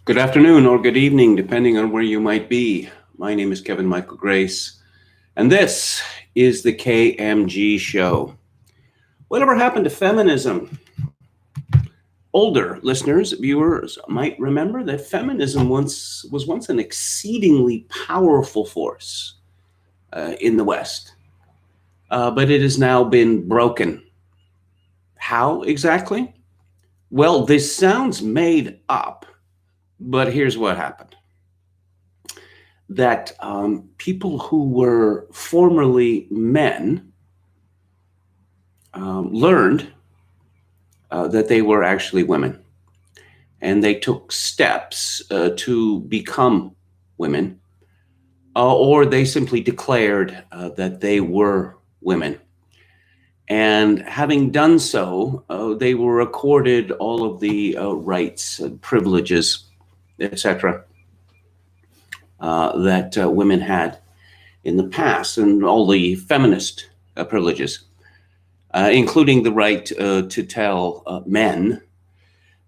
Good afternoon or good evening, depending on where you might be. My name is Kevin Michael Grace, and this is the KMG show. Whatever happened to feminism? Older listeners, viewers might remember that feminism was once an exceedingly powerful force in the West, but it has now been broken. How exactly? Well, this sounds made up, but here's what happened. That people who were formerly men learned that they were actually women. And they took steps to become women, or they simply declared that they were women. And having done so, they were accorded all of the rights, privileges, etc., that women had in the past, and all the feminist privileges, including the right to tell men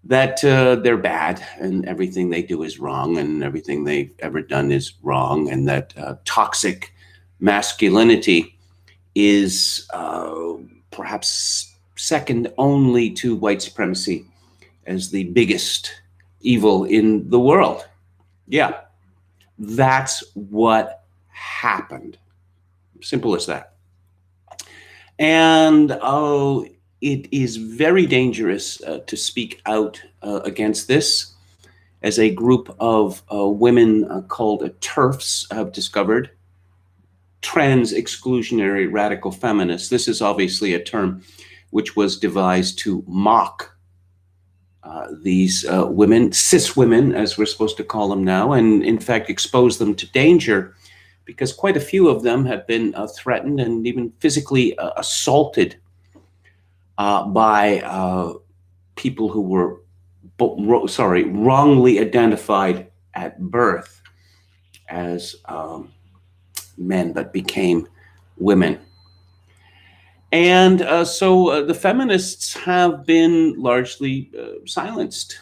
that they're bad and everything they do is wrong and everything they've ever done is wrong, and that toxic masculinity is perhaps second only to white supremacy as the biggest evil in the world. Yeah, that's what happened. Simple as that. And it is very dangerous to speak out against this, as a group of women called TERFs have discovered. Trans exclusionary radical feminists. This is obviously a term which was devised to mock these women, cis women, as we're supposed to call them now, and in fact expose them to danger, because quite a few of them have been threatened and even physically assaulted by people who were wrongly identified at birth as men but became women. And so the feminists have been largely silenced.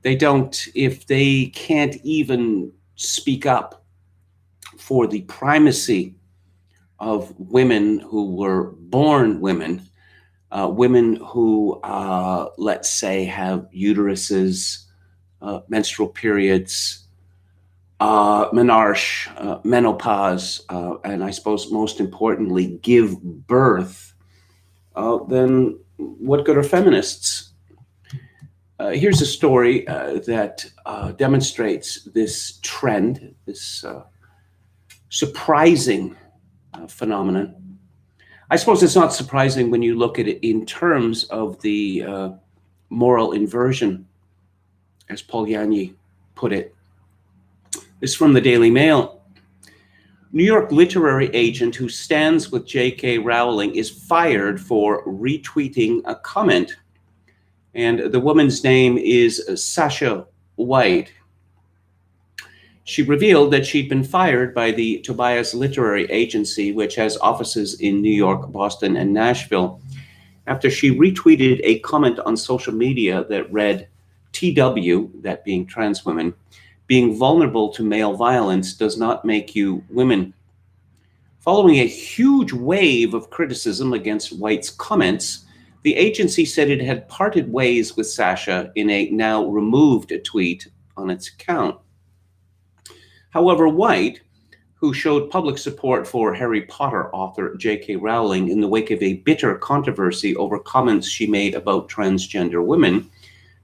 If they can't even speak up for the primacy of women who were born women, women who, let's say, have uteruses, menstrual periods, menarche, menopause, and I suppose most importantly, give birth, then what good are feminists? Here's a story that demonstrates this trend, this surprising phenomenon. I suppose it's not surprising when you look at it in terms of the moral inversion, as Paul Yanni put it. This is from the Daily Mail. New York literary agent who stands with J.K. Rowling is fired for retweeting a comment. And the woman's name is Sasha White. She revealed that she'd been fired by the Tobias Literary Agency, which has offices in New York, Boston, and Nashville, after she retweeted a comment on social media that read, TW, that being trans women, being vulnerable to male violence does not make you women. Following a huge wave of criticism against White's comments, the agency said it had parted ways with Sasha in a now removed tweet on its account. However, White, who showed public support for Harry Potter author J.K. Rowling in the wake of a bitter controversy over comments she made about transgender women,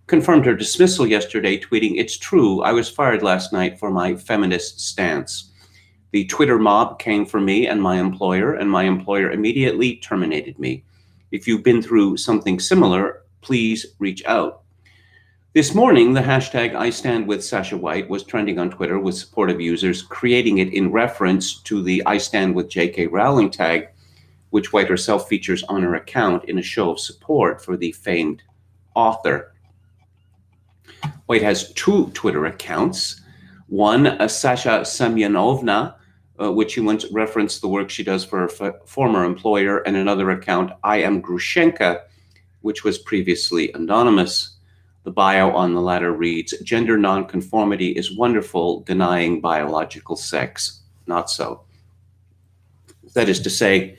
confirmed her dismissal yesterday, tweeting, "It's true, I was fired last night for my feminist stance. The Twitter mob came for me and my employer immediately terminated me. If you've been through something similar, please reach out." This morning, the hashtag #IStandWithSashaWhite was trending on Twitter with supportive users creating it in reference to the I Stand With J.K. Rowling tag, which White herself features on her account in a show of support for the famed author. White has two Twitter accounts. One, Sasha Semyonovna, which she once referenced the work she does for her former employer, and another account, I Am Grushenka, which was previously anonymous. The bio on the latter reads, "Gender nonconformity is wonderful, denying biological sex, not so." That is to say,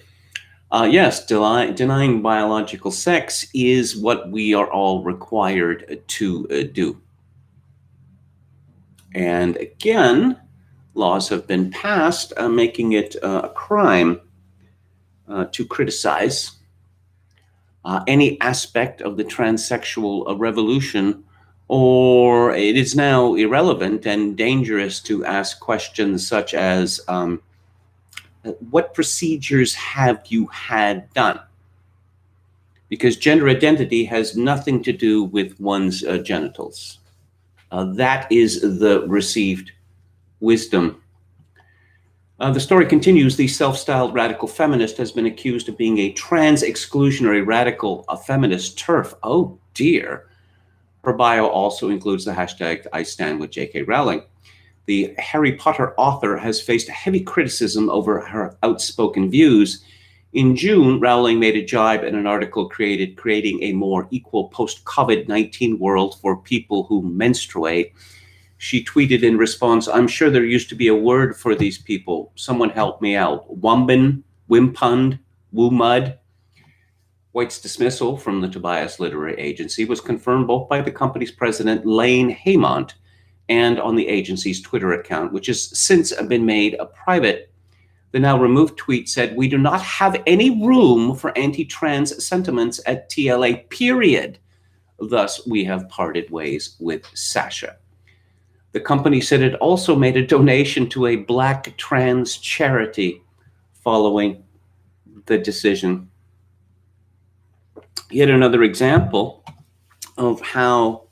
yes, denying biological sex is what we are all required to do. And again, laws have been passed making it a crime to criticize any aspect of the transsexual revolution, or it is now irrelevant and dangerous to ask questions such as, what procedures have you had done? Because gender identity has nothing to do with one's genitals. That is the received wisdom. The story continues. The self-styled radical feminist has been accused of being a trans-exclusionary radical, a feminist TERF. Oh dear. Her bio also includes the hashtag I stand with J.K. Rowling. The Harry Potter author has faced heavy criticism over her outspoken views. In June, Rowling made a jibe in an article creating a more equal post-COVID-19 world for people who menstruate. She tweeted in response, "I'm sure there used to be a word for these people. Someone help me out. Wumbin, Wimpund, Woomud." White's dismissal from the Tobias Literary Agency was confirmed both by the company's president, Lane Haymont, and on the agency's Twitter account, which has since been made private. The now removed tweet said, "We do not have any room for anti-trans sentiments at TLA, period. Thus, we have parted ways with Sasha." The company said it also made a donation to a Black trans charity following the decision. Yet another example of how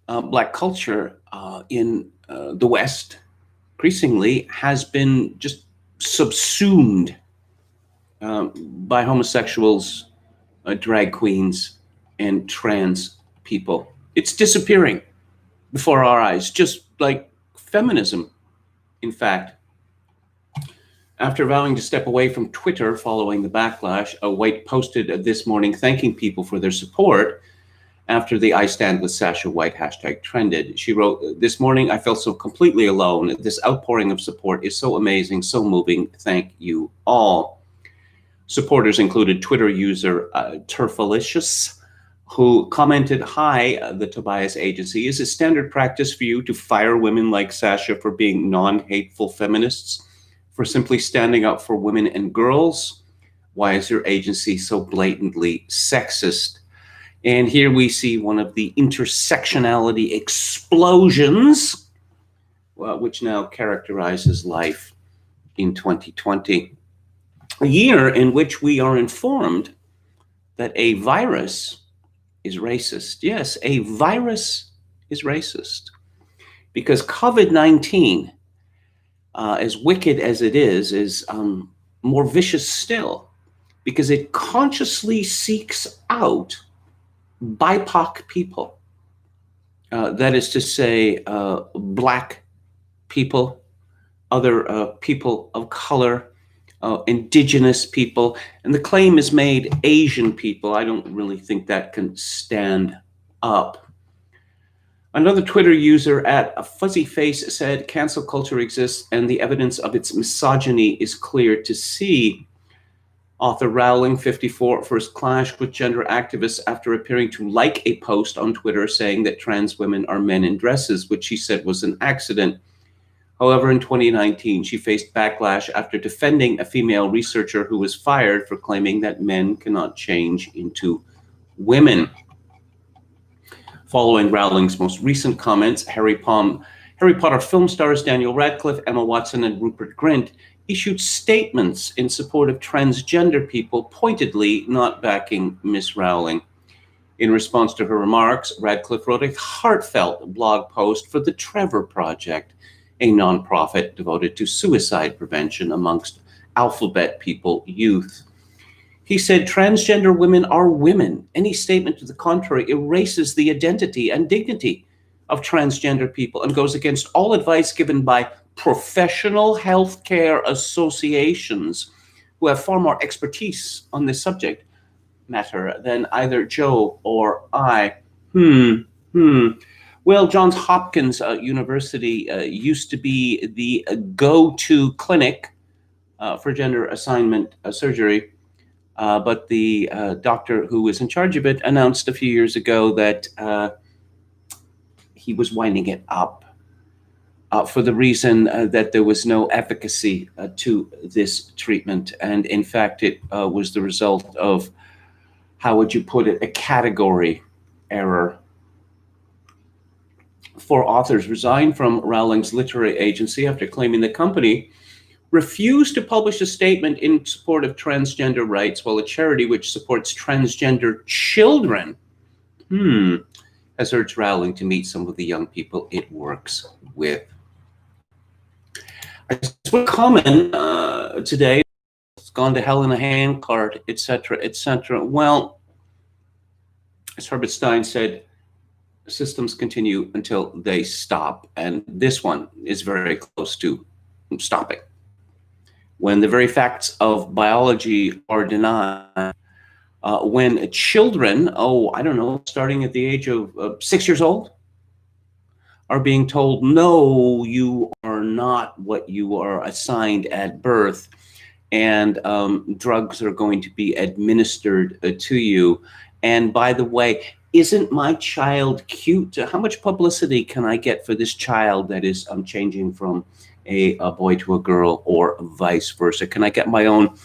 Black culture in the West increasingly has been just subsumed by homosexuals, drag queens, and trans people. It's disappearing before our eyes, just like feminism, in fact. After vowing to step away from Twitter following the backlash, White posted this morning thanking people for their support after the I Stand With Sasha White hashtag trended. She wrote, "This morning I felt so completely alone. This outpouring of support is so amazing, so moving. Thank you all." Supporters included Twitter user Turfalicious, who commented, "Hi, the Tobias Agency. Is it standard practice for you to fire women like Sasha for being non-hateful feminists, for simply standing up for women and girls? Why is your agency so blatantly sexist?" And here we see one of the intersectionality explosions, which now characterizes life in 2020. A year in which we are informed that a virus is racist. Yes, a virus is racist. Because COVID-19, as wicked as it is more vicious still, because it consciously seeks out BIPOC people. That is to say, Black people, other people of color, indigenous people, and the claim is made Asian people. I don't really think that can stand up. Another Twitter user at Fuzzyface said, "Cancel culture exists and the evidence of its misogyny is clear to see." Author Rowling, 54, first clashed with gender activists after appearing to like a post on Twitter saying that trans women are men in dresses, which she said was an accident. However, in 2019, she faced backlash after defending a female researcher who was fired for claiming that men cannot change into women. Following Rowling's most recent comments, Harry Potter film stars Daniel Radcliffe, Emma Watson, and Rupert Grint issued statements in support of transgender people, pointedly not backing Miss Rowling. In response to her remarks, Radcliffe wrote a heartfelt blog post for the Trevor Project, a nonprofit devoted to suicide prevention amongst alphabet people youth. He said, "Transgender women are women. Any statement to the contrary erases the identity and dignity of transgender people and goes against all advice given by professional healthcare associations who have far more expertise on this subject matter than either Joe or I." Hmm. Well, Johns Hopkins University used to be the go-to clinic for gender assignment surgery, but the doctor who was in charge of it announced a few years ago that he was winding it up for the reason that there was no efficacy to this treatment. And in fact, it was the result of, how would you put it, a category error. Four authors resigned from Rowling's literary agency after claiming the company refused to publish a statement in support of transgender rights, while a charity which supports transgender children has urged Rowling to meet some of the young people it works with. I suppose common today, it's gone to hell in a handcart, etc., etc. Well, as Herbert Stein said, systems continue until they stop, and this one is very close to stopping. When the very facts of biology are denied, when children, I don't know, starting at the age of 6 years old, are being told, no, you are not what you are assigned at birth, and drugs are going to be administered to you. And by the way, isn't my child cute? How much publicity can I get for this child that is changing from a boy to a girl, or vice versa? Can I get my own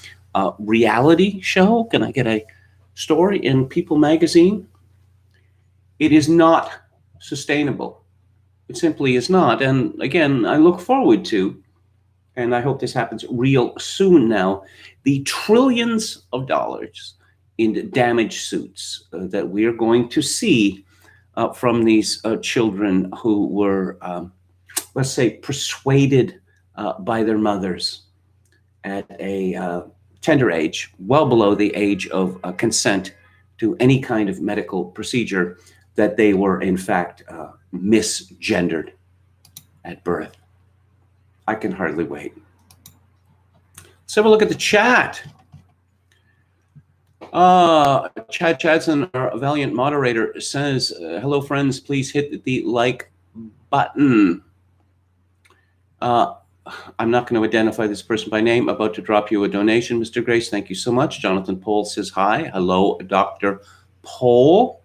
reality show? Can I get a story in People magazine? It is not sustainable. It simply is not. And again, I look forward to, and I hope this happens real soon now, the trillions of dollars in damage suits that we are going to see from these children who were, let's say, persuaded by their mothers at a tender age, well below the age of consent to any kind of medical procedure, that they were in fact misgendered at birth. I can hardly wait. Let's have a look at the chat. Chad Chadson, our valiant moderator, says, hello friends, please hit the like button. I'm not going to identify this person by name. About to drop you a donation, Mr. Grace. Thank you so much. Jonathan Pohl says hi. Hello, Dr. Pohl.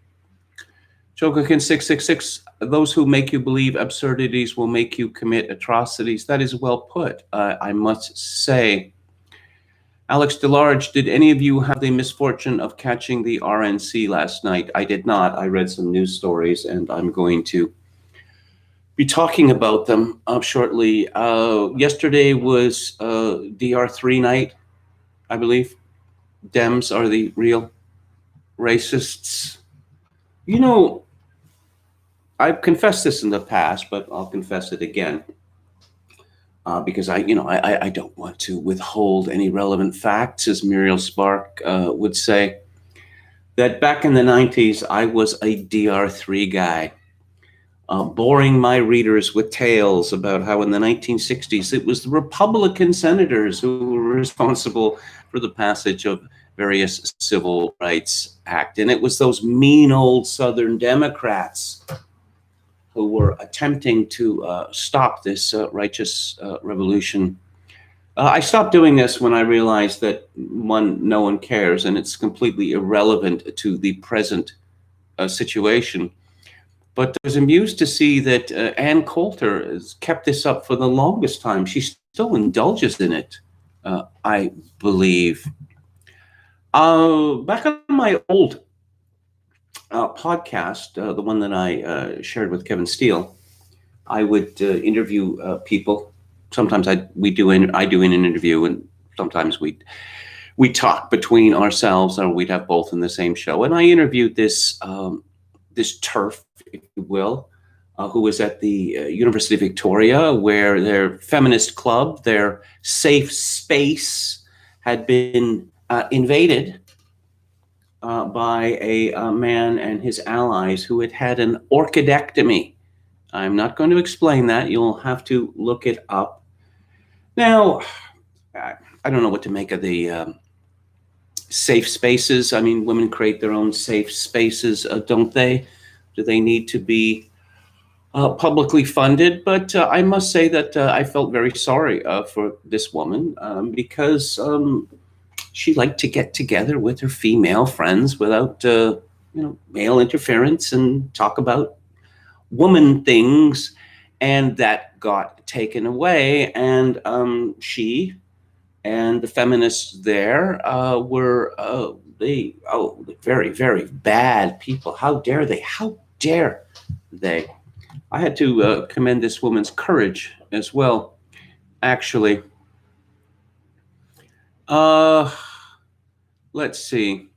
Jokokin 666, those who make you believe absurdities will make you commit atrocities. That is well put, I must say. Alex DeLarge, did any of you have the misfortune of catching the RNC last night? I did not. I read some news stories, and I'm going to be talking about them shortly. Yesterday was DR3 night, I believe. Dems are the real racists. You know, I've confessed this in the past, but I'll confess it again. Because I don't want to withhold any relevant facts, as Muriel Spark would say. That back in the 90s, I was a DR3 guy, boring my readers with tales about how in the 1960s it was the Republican senators who were responsible for the passage of various Civil Rights Act. And it was those mean old Southern Democrats who were attempting to stop this righteous revolution. I stopped doing this when I realized that, one, no one cares, and it's completely irrelevant to the present situation. But I was amused to see that Ann Coulter has kept this up for the longest time. She still indulges in it, I believe. Back on my old podcast, the one that I shared with Kevin Steele, I would interview people. Sometimes I do an interview, and sometimes we talk between ourselves, or we'd have both in the same show. And I interviewed this TERF, if you will, who was at the University of Victoria, where their feminist club, their safe space, had been invaded by a man and his allies who had had an orchidectomy. I'm not going to explain that. You'll have to look it up. Now, I don't know what to make of the safe spaces. I mean, women create their own safe spaces, don't they? Do they need to be publicly funded? But I must say that I felt very sorry for this woman because she liked to get together with her female friends without male interference and talk about woman things, and that got taken away. And she and the feminists there were very, very bad people. How dare they? How dare they? I had to commend this woman's courage as well, actually. Let's see.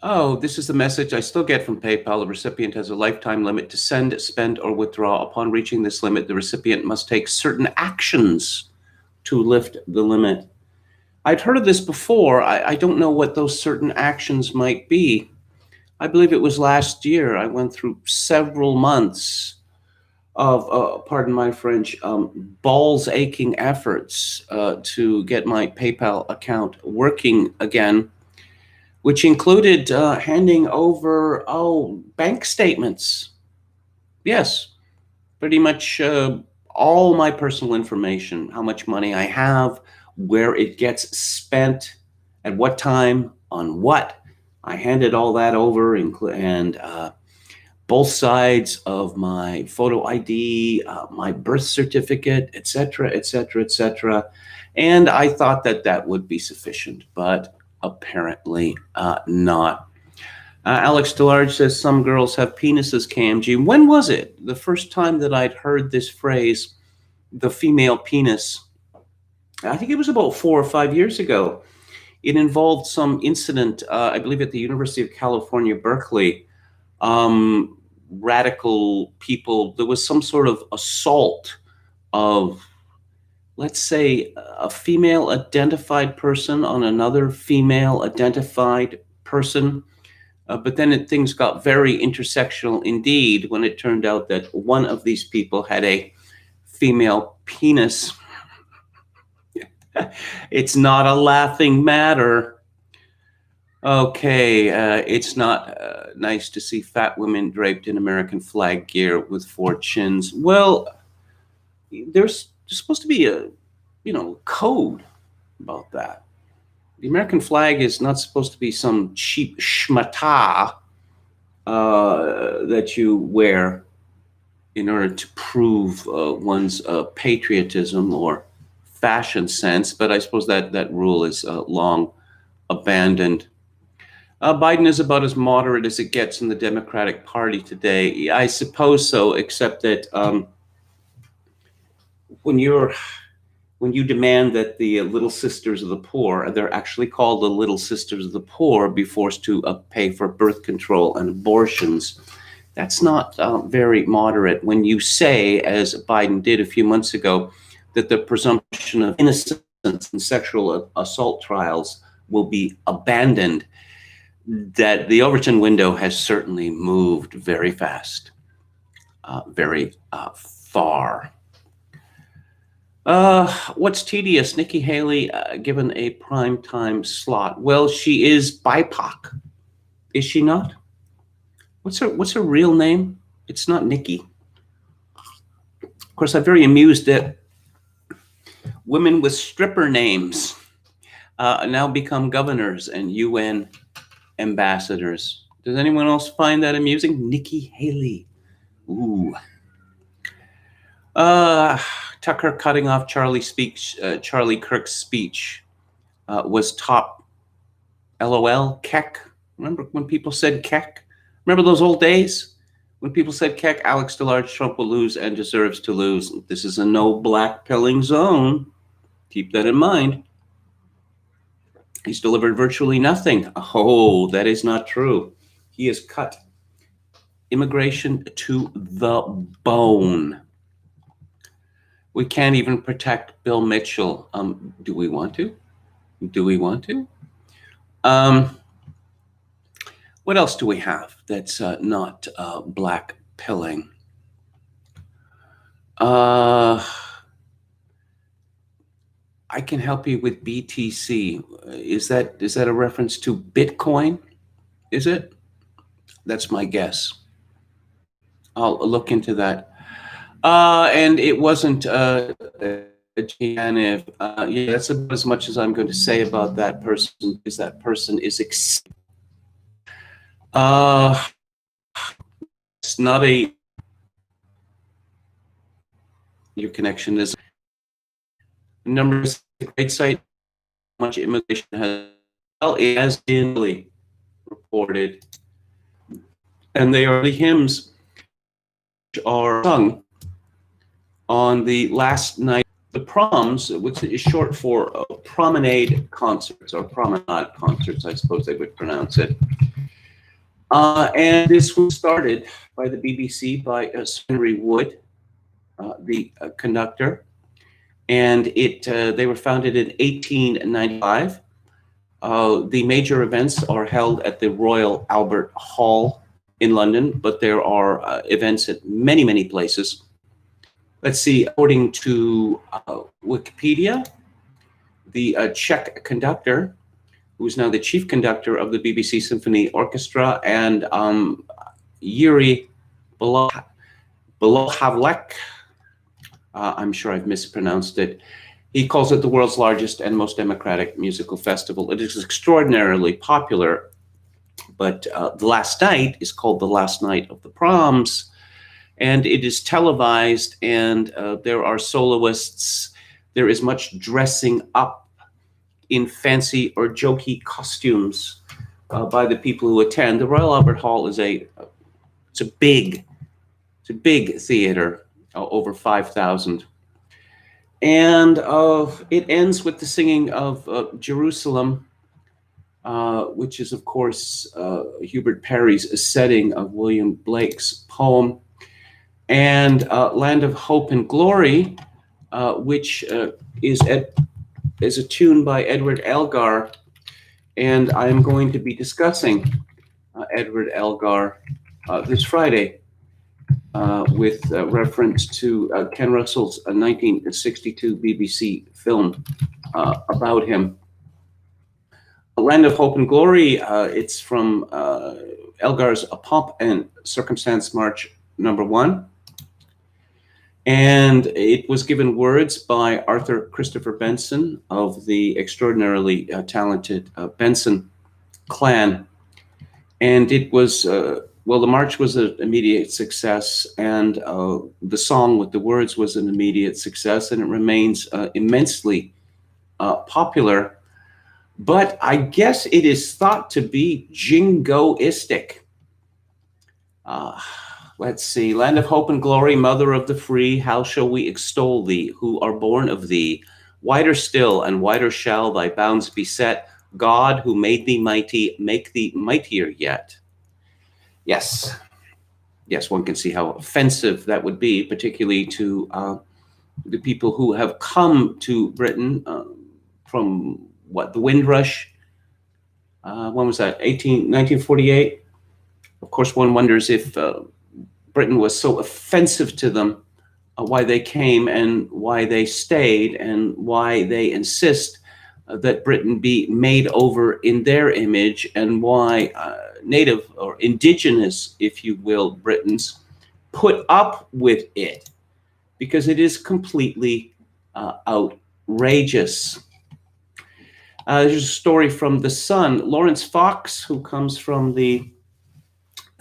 Oh, this is the message I still get from PayPal. The recipient has a lifetime limit to send, spend, or withdraw. Upon reaching this limit, the recipient must take certain actions to lift the limit. I'd heard of this before. I don't know what those certain actions might be. I believe it was last year. I went through several months of, pardon my French, balls aching efforts to get my PayPal account working again, which included handing over, bank statements. Yes, pretty much all my personal information, how much money I have, where it gets spent, at what time, on what. I handed all that over, and both sides of my photo ID, my birth certificate, etc., etc., etc. And I thought that that would be sufficient, but apparently not. Alex DeLarge says some girls have penises, KMG. When was it the first time that I'd heard this phrase, the female penis? I think it was about 4 or 5 years ago. It involved some incident, I believe at the University of California, Berkeley. Radical people, there was some sort of assault of, let's say, a female identified person on another female identified person. But then things got very intersectional indeed when it turned out that one of these people had a female penis. It's not a laughing matter. Okay, it's not nice to see fat women draped in American flag gear with 4 chins. Well, there's supposed to be a, code about that. The American flag is not supposed to be some cheap schmata that you wear in order to prove one's patriotism or fashion sense, but I suppose that rule is long abandoned. Biden is about as moderate as it gets in the Democratic Party today. I suppose so, except that when you demand that the Little Sisters of the Poor, they're actually called the Little Sisters of the Poor, be forced to pay for birth control and abortions, that's not very moderate. When you say, as Biden did a few months ago, that the presumption of innocence in sexual assault trials will be abandoned, that the Overton window has certainly moved very fast, very far. What's tedious? Nikki Haley given a primetime slot. Well, she is BIPOC, is she not? What's her real name? It's not Nikki. Of course, I'm very amused that women with stripper names now become governors and UN ambassadors. Does anyone else find that amusing? Nikki Haley. Ooh. Tucker cutting off Charlie Kirk's speech was top. LOL, keck. Remember when people said keck? Remember those old days? When people said keck, Alex DeLarge, Trump will lose and deserves to lose. This is a no black pilling zone. Keep that in mind. He's delivered virtually nothing. Oh, that is not true. He has cut immigration to the bone. We can't even protect Bill Mitchell. Do we want to? Do we want to? What else do we have that's not black pilling? I can help you with BTC. Is that a reference to Bitcoin? Is it? That's my guess. I'll look into that. And it wasn't Janif. Yeah, that's about as much as I'm going to say about that person, because that person is it's not a, your connection is numbers, great site, much immigration has, well, it has been really reported, and they are the hymns which are sung on the last night. The Proms, which is short for promenade concerts, or promenade concerts, I suppose they would pronounce it. And this was started by the BBC by Henry Wood, the conductor, and they were founded in 1895. The major events are held at the Royal Albert Hall in London, but there are events at many, many places. Let's see, according to Wikipedia, the Czech conductor, who is now the chief conductor of the BBC Symphony Orchestra, and Yuri Belohavlek, I'm sure I've mispronounced it. He calls it the world's largest and most democratic musical festival. It is extraordinarily popular, but the last night is called the last night of the Proms, and it is televised, and there are soloists. There is much dressing up in fancy or jokey costumes by the people who attend. The Royal Albert Hall is a big theater, over 5,000. And it ends with the singing of Jerusalem, which is, of course, Hubert Parry's setting of William Blake's poem, and Land of Hope and Glory, which is a tune by Edward Elgar, and I'm going to be discussing Edward Elgar this Friday with reference to Ken Russell's 1962 BBC film about him. Land of Hope and Glory, it's from Elgar's A Pomp and Circumstance March #1. And it was given words by Arthur Christopher Benson of the extraordinarily talented Benson clan. And it was, well, the march was an immediate success, and the song with the words was an immediate success, and it remains immensely popular. But I guess it is thought to be jingoistic. Let's see. Land of Hope and Glory, Mother of the Free, how shall we extol thee, who are born of thee? Wider still and wider shall thy bounds be set. God, who made thee mighty, make thee mightier yet. Yes. Yes, one can see how offensive that would be, particularly to the people who have come to Britain from, what, the Windrush? When was that? 1948? Of course, one wonders if Britain was so offensive to them, why they came and why they stayed and why they insist that Britain be made over in their image, and why native or indigenous, if you will, Britons put up with it, because it is completely outrageous. There's a story from The Sun. Lawrence Fox, who comes from the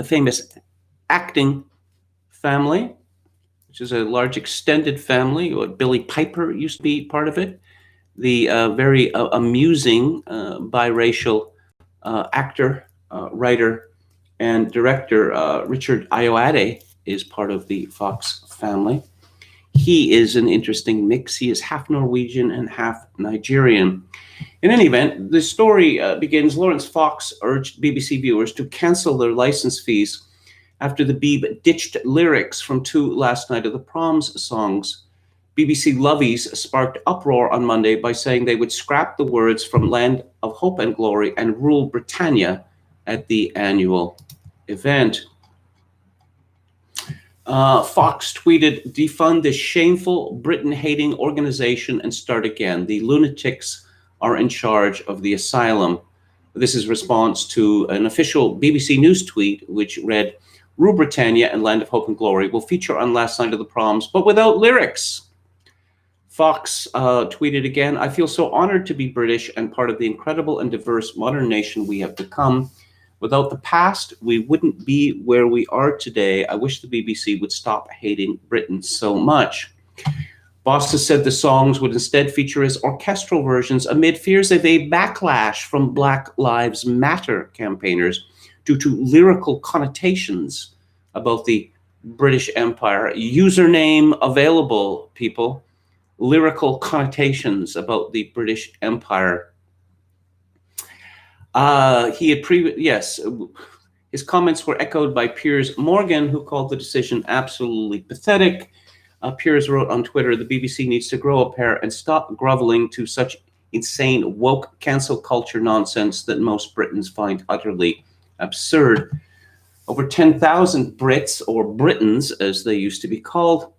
famous acting family, which is a large extended family. Billy Piper used to be part of it. The very amusing biracial actor, writer, and director Richard Ayoade is part of the Fox family. He is an interesting mix. He is half Norwegian and half Nigerian. In any event, the story begins. Lawrence Fox urged BBC viewers to cancel their license fees after the Beeb ditched lyrics from 2 Last Night of the Proms songs. BBC lovies sparked uproar on Monday by saying they would scrap the words from Land of Hope and Glory and rule Britannia at the annual event. Fox tweeted, "Defund this shameful Britain-hating organization and start again. The lunatics are in charge of the asylum." This is response to an official BBC News tweet, which read, Rule Britannia and Land of Hope and Glory will feature on last night of the Proms, but without lyrics. Fox tweeted again, I feel so honored to be British and part of the incredible and diverse modern nation we have become. Without the past, we wouldn't be where we are today. I wish the BBC would stop hating Britain so much. Bosta said the songs would instead feature as orchestral versions amid fears of a backlash from Black Lives Matter campaigners due to lyrical connotations about the British Empire. Username available, people. Lyrical connotations about the British Empire. His comments were echoed by Piers Morgan, who called the decision absolutely pathetic. Piers wrote on Twitter, the BBC needs to grow a pair and stop groveling to such insane woke cancel culture nonsense that most Britons find utterly absurd. Over 10,000 Brits, or Britons as they used to be called,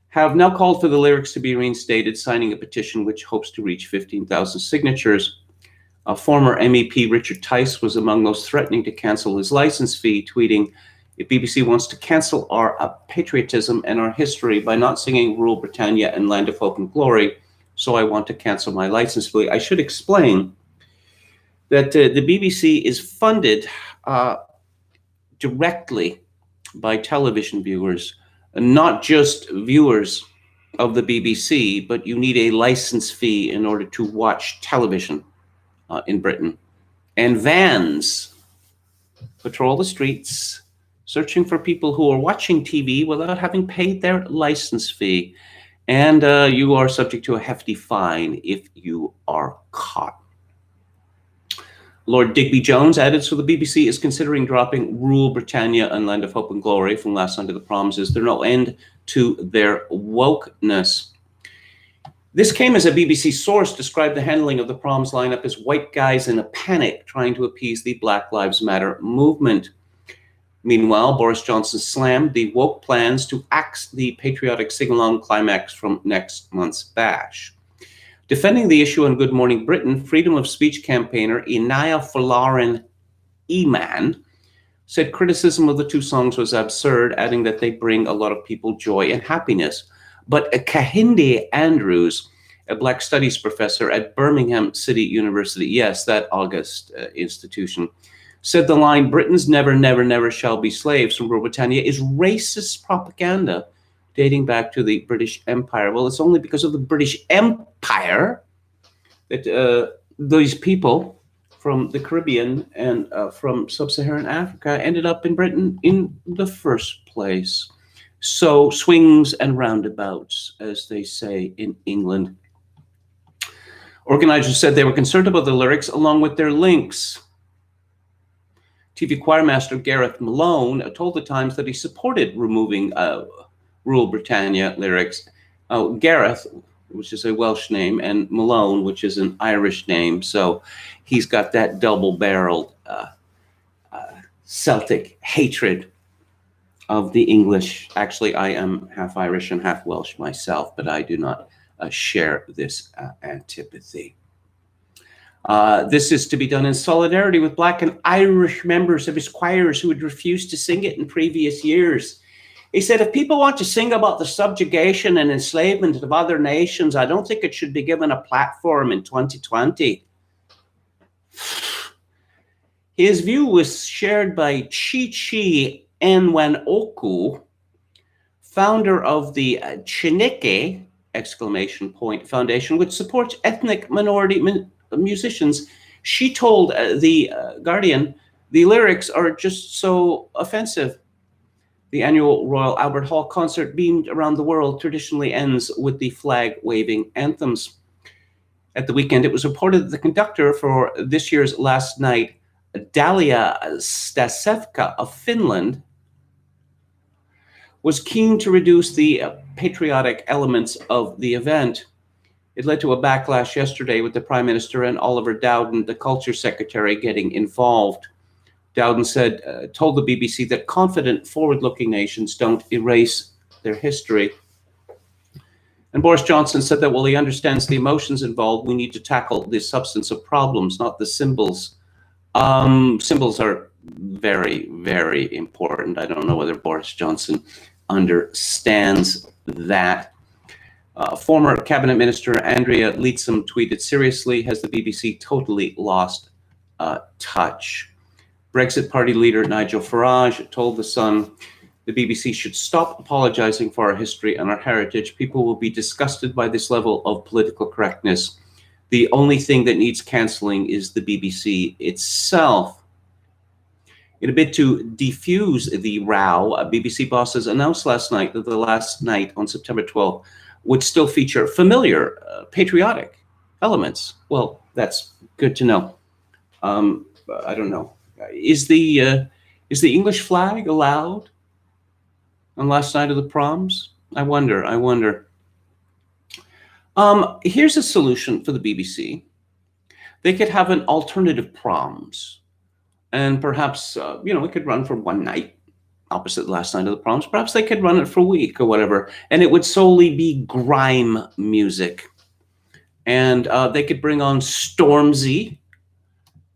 have now called for the lyrics to be reinstated, signing a petition which hopes to reach 15,000 signatures. Former MEP Richard Tice was among those threatening to cancel his license fee, tweeting, if BBC wants to cancel our patriotism and our history by not singing Rule Britannia and Land of Hope and Glory, so I want to cancel my license fee. I should explain that the BBC is funded directly by television viewers, not just viewers of the BBC, but you need a license fee in order to watch television in Britain. And vans patrol the streets, searching for people who are watching TV without having paid their license fee. And you are subject to a hefty fine if you are caught. Lord Digby Jones added, so the BBC is considering dropping Rule Britannia and Land of Hope and Glory from last night of the Proms. Is there no end to their wokeness? This came as a BBC source described the handling of the Proms lineup as white guys in a panic trying to appease the Black Lives Matter movement. Meanwhile, Boris Johnson slammed the woke plans to axe the patriotic sing-along climax from next month's bash. Defending the issue on Good Morning Britain, freedom of speech campaigner Inaya Folarin Eman said criticism of the two songs was absurd, adding that they bring a lot of people joy and happiness. But Kahinde Andrews, a Black Studies professor at Birmingham City University, yes, that august institution, said the line, Britain's never, never, never shall be slaves from Rule Britannia is racist propaganda dating back to the British Empire. Well, it's only because of the British Empire that these people from the Caribbean and from sub-Saharan Africa ended up in Britain in the first place. So swings and roundabouts, as they say in England. Organizers said they were concerned about the lyrics along with their links. TV choirmaster Gareth Malone told the Times that he supported removing Rule Britannia lyrics. Gareth, which is a Welsh name, and Malone, which is an Irish name. So he's got that double-barreled Celtic hatred of the English. Actually, I am half Irish and half Welsh myself, but I do not share this antipathy. This is to be done in solidarity with Black and Irish members of his choirs who had refused to sing it in previous years. He said, if people want to sing about the subjugation and enslavement of other nations, I don't think it should be given a platform in 2020. His view was shared by Chi Enwenoku, founder of the Chineke Foundation, which supports ethnic minority musicians. She told The Guardian, the lyrics are just so offensive. The annual Royal Albert Hall concert beamed around the world traditionally ends with the flag-waving anthems. At the weekend, it was reported that the conductor for this year's Last Night, Dalia Stasevka of Finland, was keen to reduce the patriotic elements of the event. It led to a backlash yesterday with the Prime Minister and Oliver Dowden, the Culture Secretary, getting involved. Dowden told the BBC that confident, forward-looking nations don't erase their history. And Boris Johnson said that while he understands the emotions involved, we need to tackle the substance of problems, not the symbols Symbols are very, very important. I don't know whether Boris Johnson understands that. Former cabinet minister Andrea Leadsom tweeted, "Seriously, has the BBC totally lost touch?" Brexit Party leader Nigel Farage told The Sun, "The BBC should stop apologizing for our history and our heritage. People will be disgusted by this level of political correctness. The only thing that needs cancelling is the BBC itself." In a bid to defuse the row, BBC bosses announced last night that the last night on September 12th would still feature familiar patriotic elements. Well, that's good to know. I don't know. Is the English flag allowed on last night of the proms? I wonder. Here's a solution for the BBC. They could have an alternative proms, and perhaps it could run for one night opposite the last night of the proms. Perhaps they could run it for a week or whatever, and it would solely be grime music. And they could bring on Stormzy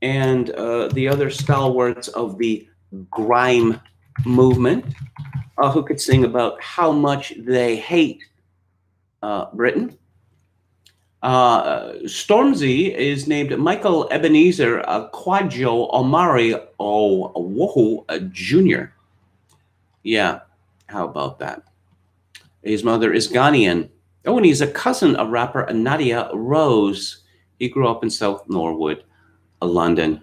and the other stalwarts of the grime movement, who could sing about how much they hate Britain. Stormzy is named Michael Ebenezer Kwadwo Omari Owohu Jr. Yeah, how about that? His mother is Ghanaian. Oh, and he's a cousin of rapper Nadia Rose. He grew up in South Norwood, London.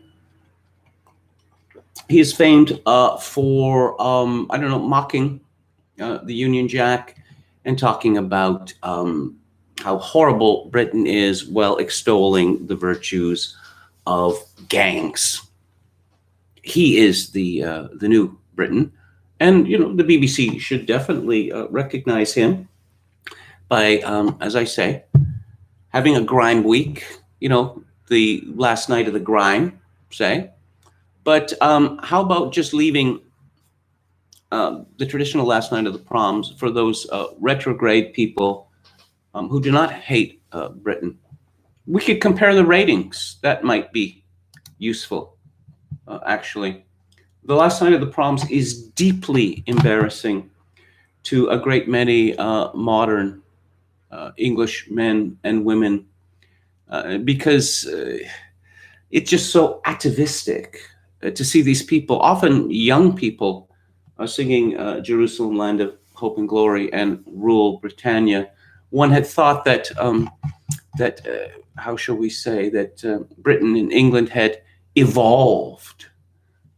He is famed for, mocking the Union Jack and talking about how horrible Britain is while extolling the virtues of gangs. He is the new Britain. And, the BBC should definitely recognize him by, as I say, having a grime week, the last night of the grime, say. But how about just leaving the traditional last night of the proms for those retrograde people who do not hate Britain? We could compare the ratings. That might be useful, actually. The last night of the proms is deeply embarrassing to a great many modern English men and women because it's just so atavistic to see these people, often young people, singing Jerusalem, Land of Hope and Glory and Rule Britannia. One had thought that, how shall we say, that Britain and England had evolved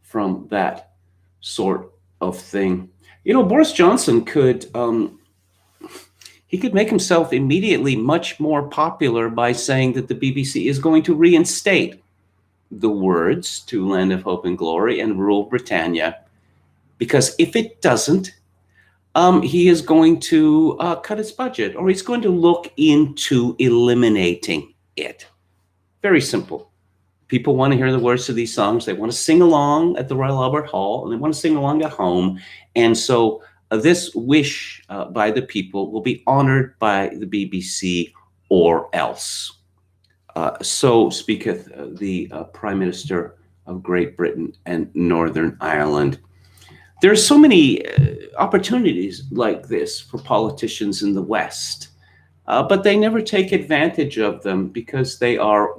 from that sort of thing. Boris Johnson could make himself immediately much more popular by saying that the BBC is going to reinstate the words to Land of Hope and Glory and Rule Britannia, because if it doesn't, he is going to cut its budget, or he's going to look into eliminating it. Very simple. People want to hear the words to these songs. They want to sing along at the Royal Albert Hall, and they want to sing along at home. And so this wish by the people will be honored by the BBC or else. So speaketh the Prime Minister of Great Britain and Northern Ireland. There are so many opportunities like this for politicians in the West, but they never take advantage of them because they are,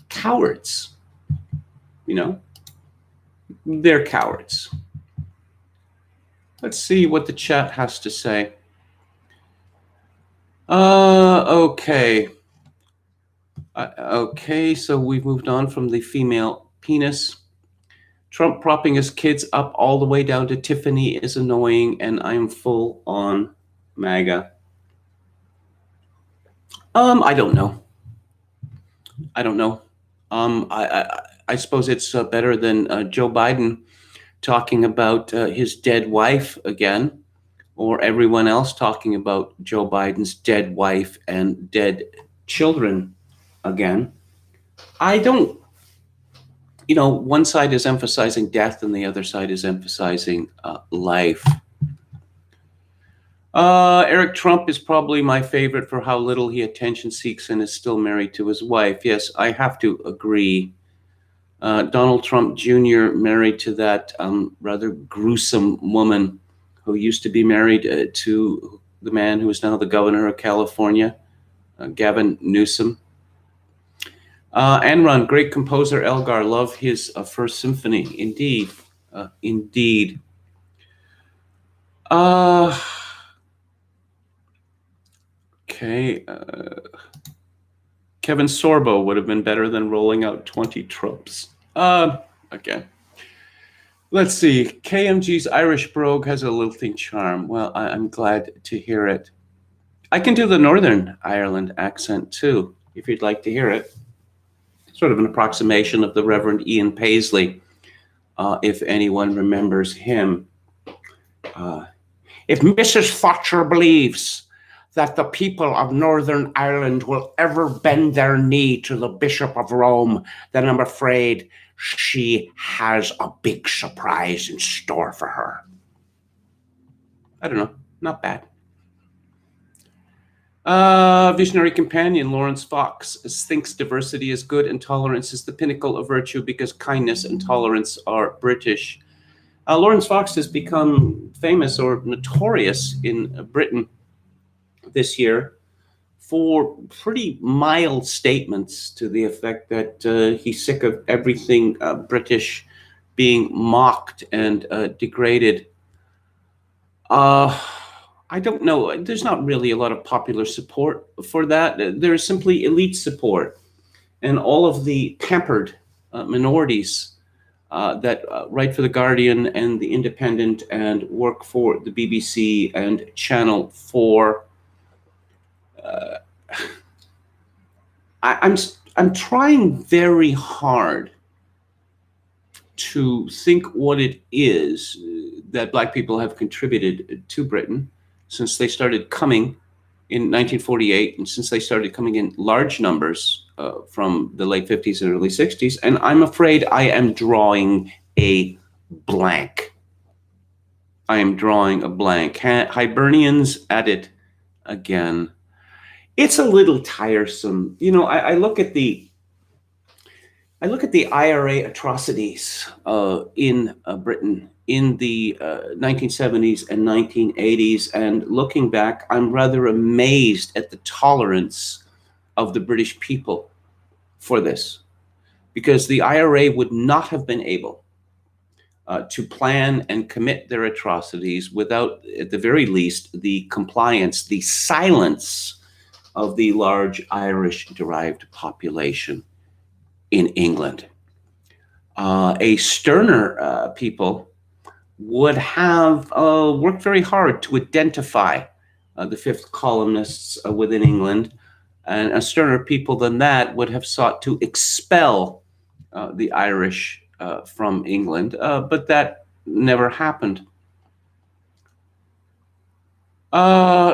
cowards. They're cowards. Let's see what the chat has to say. Okay. So we've moved on from the female penis. Trump propping his kids up all the way down to Tiffany is annoying, and I'm full on MAGA. I don't know. I suppose it's better than Joe Biden talking about his dead wife again, or everyone else talking about Joe Biden's dead wife and dead children again. I don't, one side is emphasizing death and the other side is emphasizing life. Eric Trump is probably my favorite for how little he attention seeks and is still married to his wife. Yes, I have to agree. Donald Trump Jr. married to that rather gruesome woman who used to be married to the man who is now the governor of California, Gavin Newsom. Enron, great composer Elgar, love his First Symphony. Indeed, indeed. Okay. Kevin Sorbo would have been better than rolling out 20 tropes. Okay. Let's see. KMG's Irish brogue has a lilting charm. Well, I'm glad to hear it. I can do the Northern Ireland accent too, if you'd like to hear it. Sort of an approximation of the Reverend Ian Paisley, if anyone remembers him. If Mrs. Thatcher believes that the people of Northern Ireland will ever bend their knee to the Bishop of Rome, then I'm afraid she has a big surprise in store for her. I don't know, not bad. Visionary companion Lawrence Fox thinks diversity is good and tolerance is the pinnacle of virtue because kindness and tolerance are British. Lawrence Fox has become famous or notorious in Britain this year for pretty mild statements to the effect that he's sick of everything British being mocked and degraded. I don't know. There's not really a lot of popular support for that. There's simply elite support. And all of the pampered minorities that write for The Guardian and The Independent and work for the BBC and Channel 4. I'm trying very hard to think what it is that Black people have contributed to Britain since they started coming in 1948 and since they started coming in large numbers from the late 50s and early 60s. And I'm afraid I am drawing a blank. I am drawing a blank. Hibernians at it again. It's a little tiresome. You know, I look at the IRA atrocities in Britain in the 1970s and 1980s, and looking back, I'm rather amazed at the tolerance of the British people for this, because the IRA would not have been able to plan and commit their atrocities without, at the very least, the compliance, the silence of the large Irish-derived population in England. A sterner people would have worked very hard to identify the fifth columnists within England, and a sterner people than that would have sought to expel the Irish from England, but that never happened.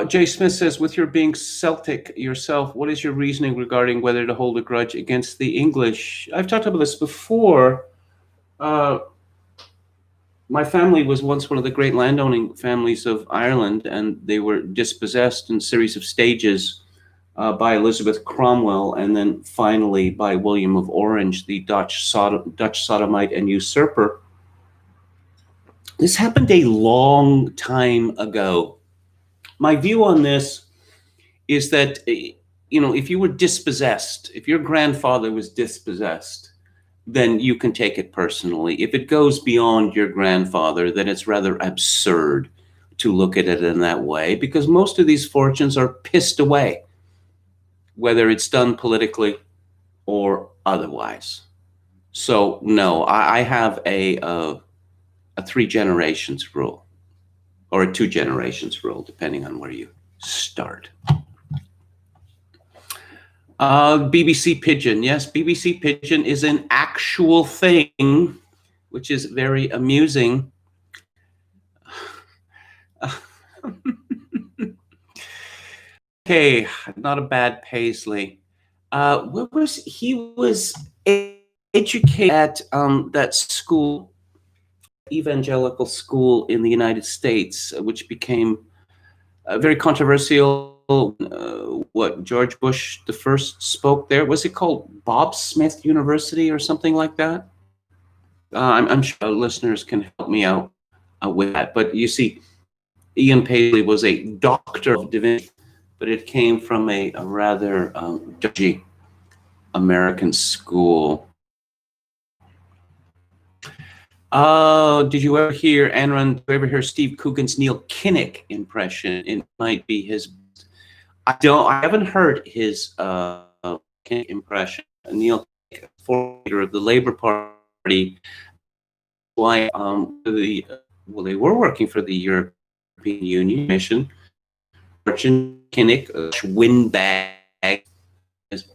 Jay Smith says, with your being Celtic yourself, what is your reasoning regarding whether to hold a grudge against the English? I've talked about this before. My family was once one of the great landowning families of Ireland, and they were dispossessed in a series of stages by Elizabeth Cromwell, and then finally by William of Orange, the Dutch sodomite and usurper. This happened a long time ago. My view on this is that, you know, if you were dispossessed, if your grandfather was dispossessed, then you can take it personally. If it goes beyond your grandfather, then it's rather absurd to look at it in that way, because most of these fortunes are pissed away, whether it's done politically or otherwise. So no, I have a 3 generations rule, or a 2 generations rule, depending on where you start. BBC Pigeon. Yes, BBC Pigeon is an actual thing, which is very amusing. Okay, not a bad Paisley. He was educated at that school, evangelical school in the United States, which became very controversial. What George Bush the first spoke there, was it called Bob Smith University or something like that? I'm sure listeners can help me out with that. But you see, Ian Paisley was a doctor of divinity, but it came from a rather dodgy American school. Did you ever hear, Anran, did you ever hear Steve Coogan's Neil Kinnock impression? It might be his. I haven't heard his Kinnock impression. Neil Kinnock, former leader of the Labour Party, why they were working for the European Union mission. Kinnock, windbag,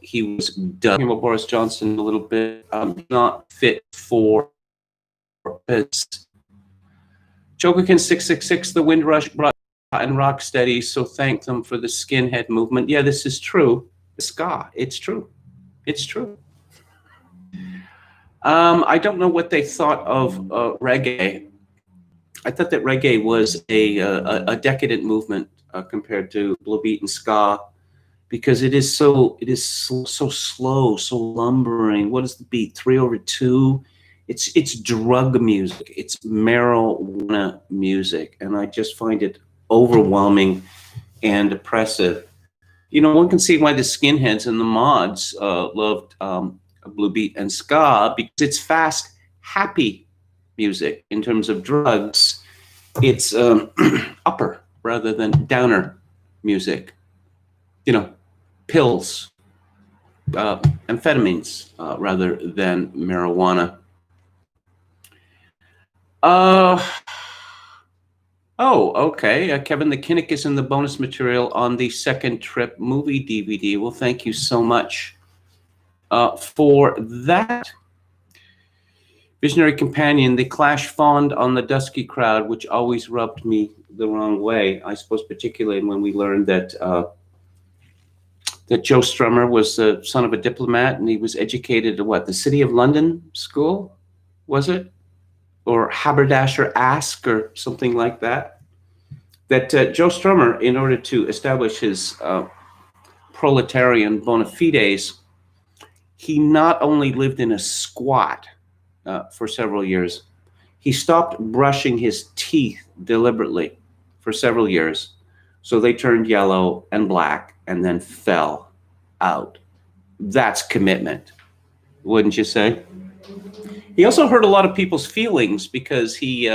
he was done. About Boris Johnson a little bit, not fit for purpose. Jokerkin 666, the Windrush brought and rock steady, so thank them for the skinhead movement. Yeah, this is true. Ska, it's true. It's true. I don't know what they thought of reggae. I thought that reggae was a decadent movement compared to Blue Beat and ska, because it is so slow, so lumbering. What is the beat? 3/2. It's drug music. It's marijuana music, and I just find it overwhelming and oppressive. You know, one can see why the skinheads and the mods loved Blue Beat and ska, because it's fast, happy music. In terms of drugs, it's upper rather than downer music. You know, pills, amphetamines rather than marijuana. Oh, okay. Kevin, the Kinnock is in the bonus material on the Second Trip movie DVD. Well, thank you so much for that. Visionary Companion, the Clash fawned on the dusky crowd, which always rubbed me the wrong way. I suppose particularly when we learned that that Joe Strummer was the son of a diplomat, and he was educated at what, the City of London School, was it? Or Haberdasher Ask or something like that. That Joe Strummer, in order to establish his proletarian bona fides, he not only lived in a squat for several years, he stopped brushing his teeth deliberately for several years. So they turned yellow and black and then fell out. That's commitment, wouldn't you say? He also hurt a lot of people's feelings because he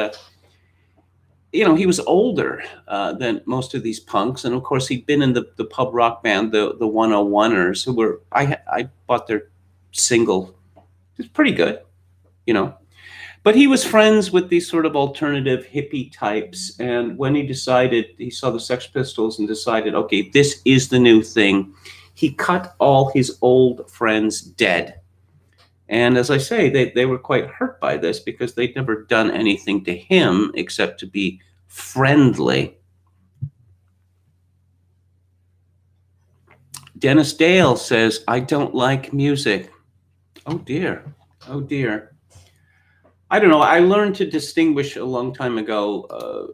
was older than most of these punks. And of course, he'd been in the pub rock band, the 101ers, who were, I bought their single. It's pretty good, you know. But he was friends with these sort of alternative hippie types. And when he saw the Sex Pistols and decided, okay, this is the new thing, he cut all his old friends dead. And as I say, they were quite hurt by this because they'd never done anything to him except to be friendly. Dennis Dale says, I don't like music. Oh, dear. Oh, dear. I don't know. I learned to distinguish a long time ago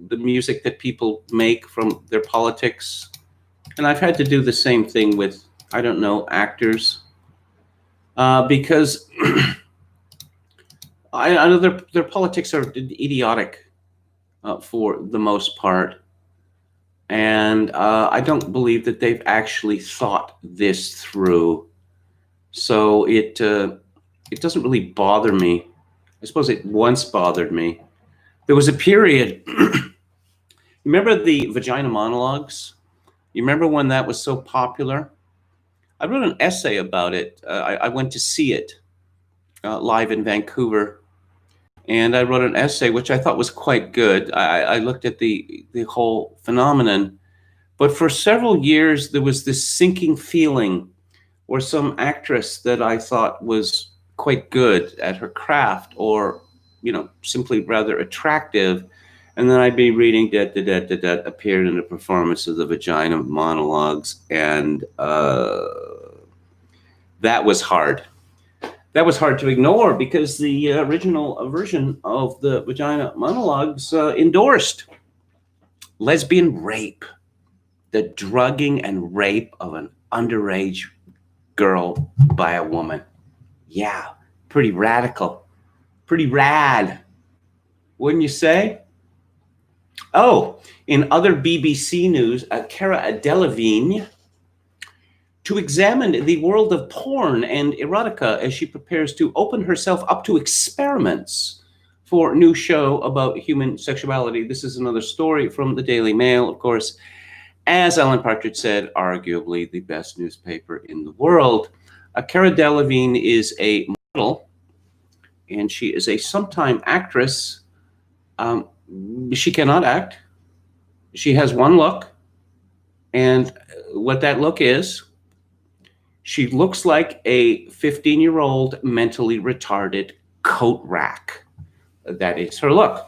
the music that people make from their politics. And I've had to do the same thing with, I don't know, actors. Because I know their politics are idiotic for the most part. And I don't believe that they've actually thought this through. So it doesn't really bother me. I suppose it once bothered me. There was a period, remember the vagina monologues? You remember when that was so popular? I wrote an essay about it. I went to see it live in Vancouver. And I wrote an essay, which I thought was quite good. I looked at the whole phenomenon. But for several years, there was this sinking feeling or some actress that I thought was quite good at her craft or, simply rather attractive. And then I'd be reading appeared in a performance of the vagina monologues. And that was hard. That was hard to ignore because the original version of the vagina monologues endorsed lesbian rape, the drugging and rape of an underage girl by a woman. Yeah, pretty radical. Pretty rad, wouldn't you say? Oh, in other BBC news, Cara Delevingne, to examine the world of porn and erotica as she prepares to open herself up to experiments for a new show about human sexuality. This is another story from the Daily Mail, of course. As Alan Partridge said, arguably the best newspaper in the world. Cara Delevingne is a model, and she is a sometime actress. She cannot act. She has one look, and what that look is, she looks like a 15-year-old mentally retarded coat rack. That is her look.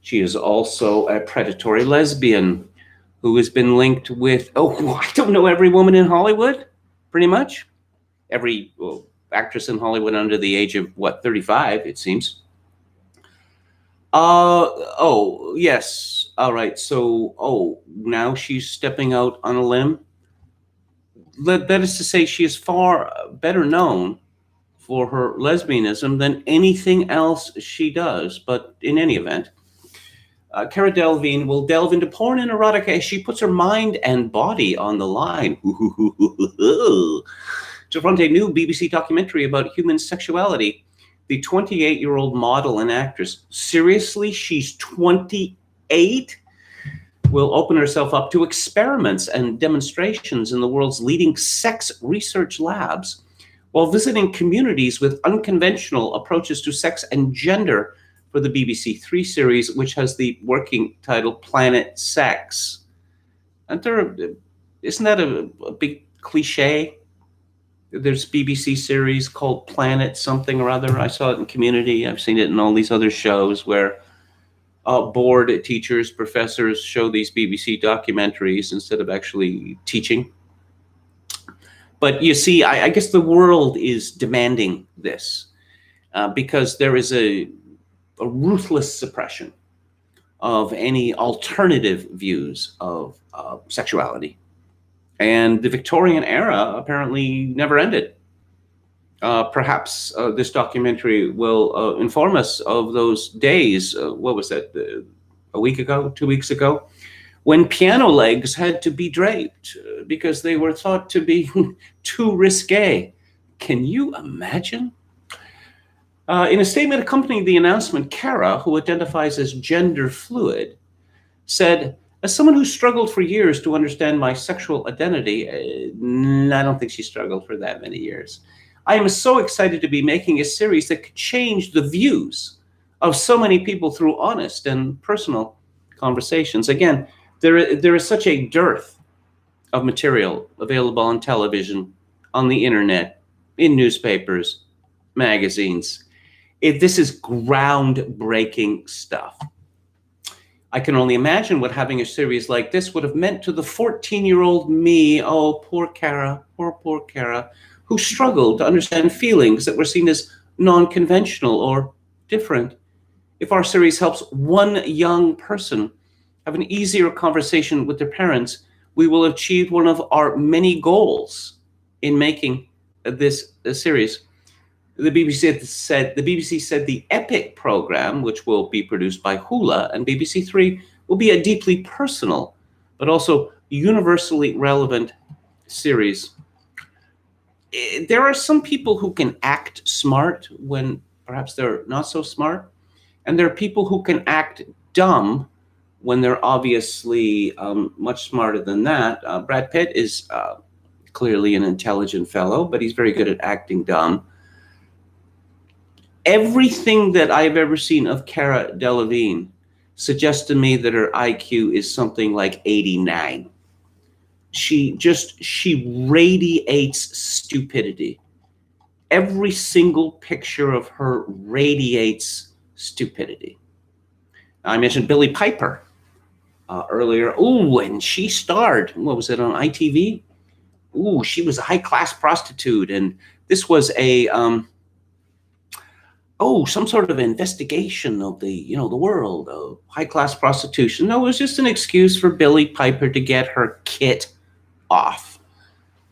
She is also a predatory lesbian who has been linked with, I don't know, every woman in Hollywood, pretty much. Every actress in Hollywood under the age of, 35, it seems. Yes. All right. So, now she's stepping out on a limb. That is to say, she is far better known for her lesbianism than anything else she does. But in any event, Cara Delevingne will delve into porn and erotica as she puts her mind and body on the line to front a new BBC documentary about human sexuality. The 28-year-old model and actress, seriously, she's 28? Will open herself up to experiments and demonstrations in the world's leading sex research labs while visiting communities with unconventional approaches to sex and gender for the BBC Three series, which has the working title Planet Sex. Isn't that a big cliche? There's a BBC series called Planet something or other. I saw it in Community. I've seen it in all these other shows where bored teachers, professors show these BBC documentaries instead of actually teaching. But you see, I guess the world is demanding this because there is a ruthless suppression of any alternative views of sexuality. And the Victorian era apparently never ended. Perhaps this documentary will inform us of those days. What was that? A week ago, 2 weeks ago, when piano legs had to be draped because they were thought to be too risque. Can you imagine? In a statement accompanying the announcement, Cara, who identifies as gender fluid, said, "As someone who struggled for years to understand my sexual identity," I don't think she struggled for that many years, "I am so excited to be making a series that could change the views of so many people through honest and personal conversations." Again, there is such a dearth of material available on television, on the internet, in newspapers, magazines. This is groundbreaking stuff. I can only imagine what having a series like this would have meant to the 14-year-old me. Oh, poor Cara, poor Cara, who struggled to understand feelings that were seen as non-conventional or different. If our series helps one young person have an easier conversation with their parents, we will have achieved one of our many goals in making this series. The BBC said the Epic program, which will be produced by Hula and BBC Three, will be a deeply personal, but also universally relevant series. There are some people who can act smart when perhaps they're not so smart, and there are people who can act dumb when they're obviously much smarter than that. Brad Pitt is clearly an intelligent fellow, but he's very good at acting dumb. Everything that I've ever seen of Cara Delevingne suggests to me that her IQ is something like 89. She radiates stupidity. Every single picture of her radiates stupidity. I mentioned Billie Piper earlier. Ooh, and she starred, what was it, on ITV? Ooh, she was a high-class prostitute, and this was a some sort of investigation of the world of high-class prostitution. No, it was just an excuse for Billie Piper to get her kit off.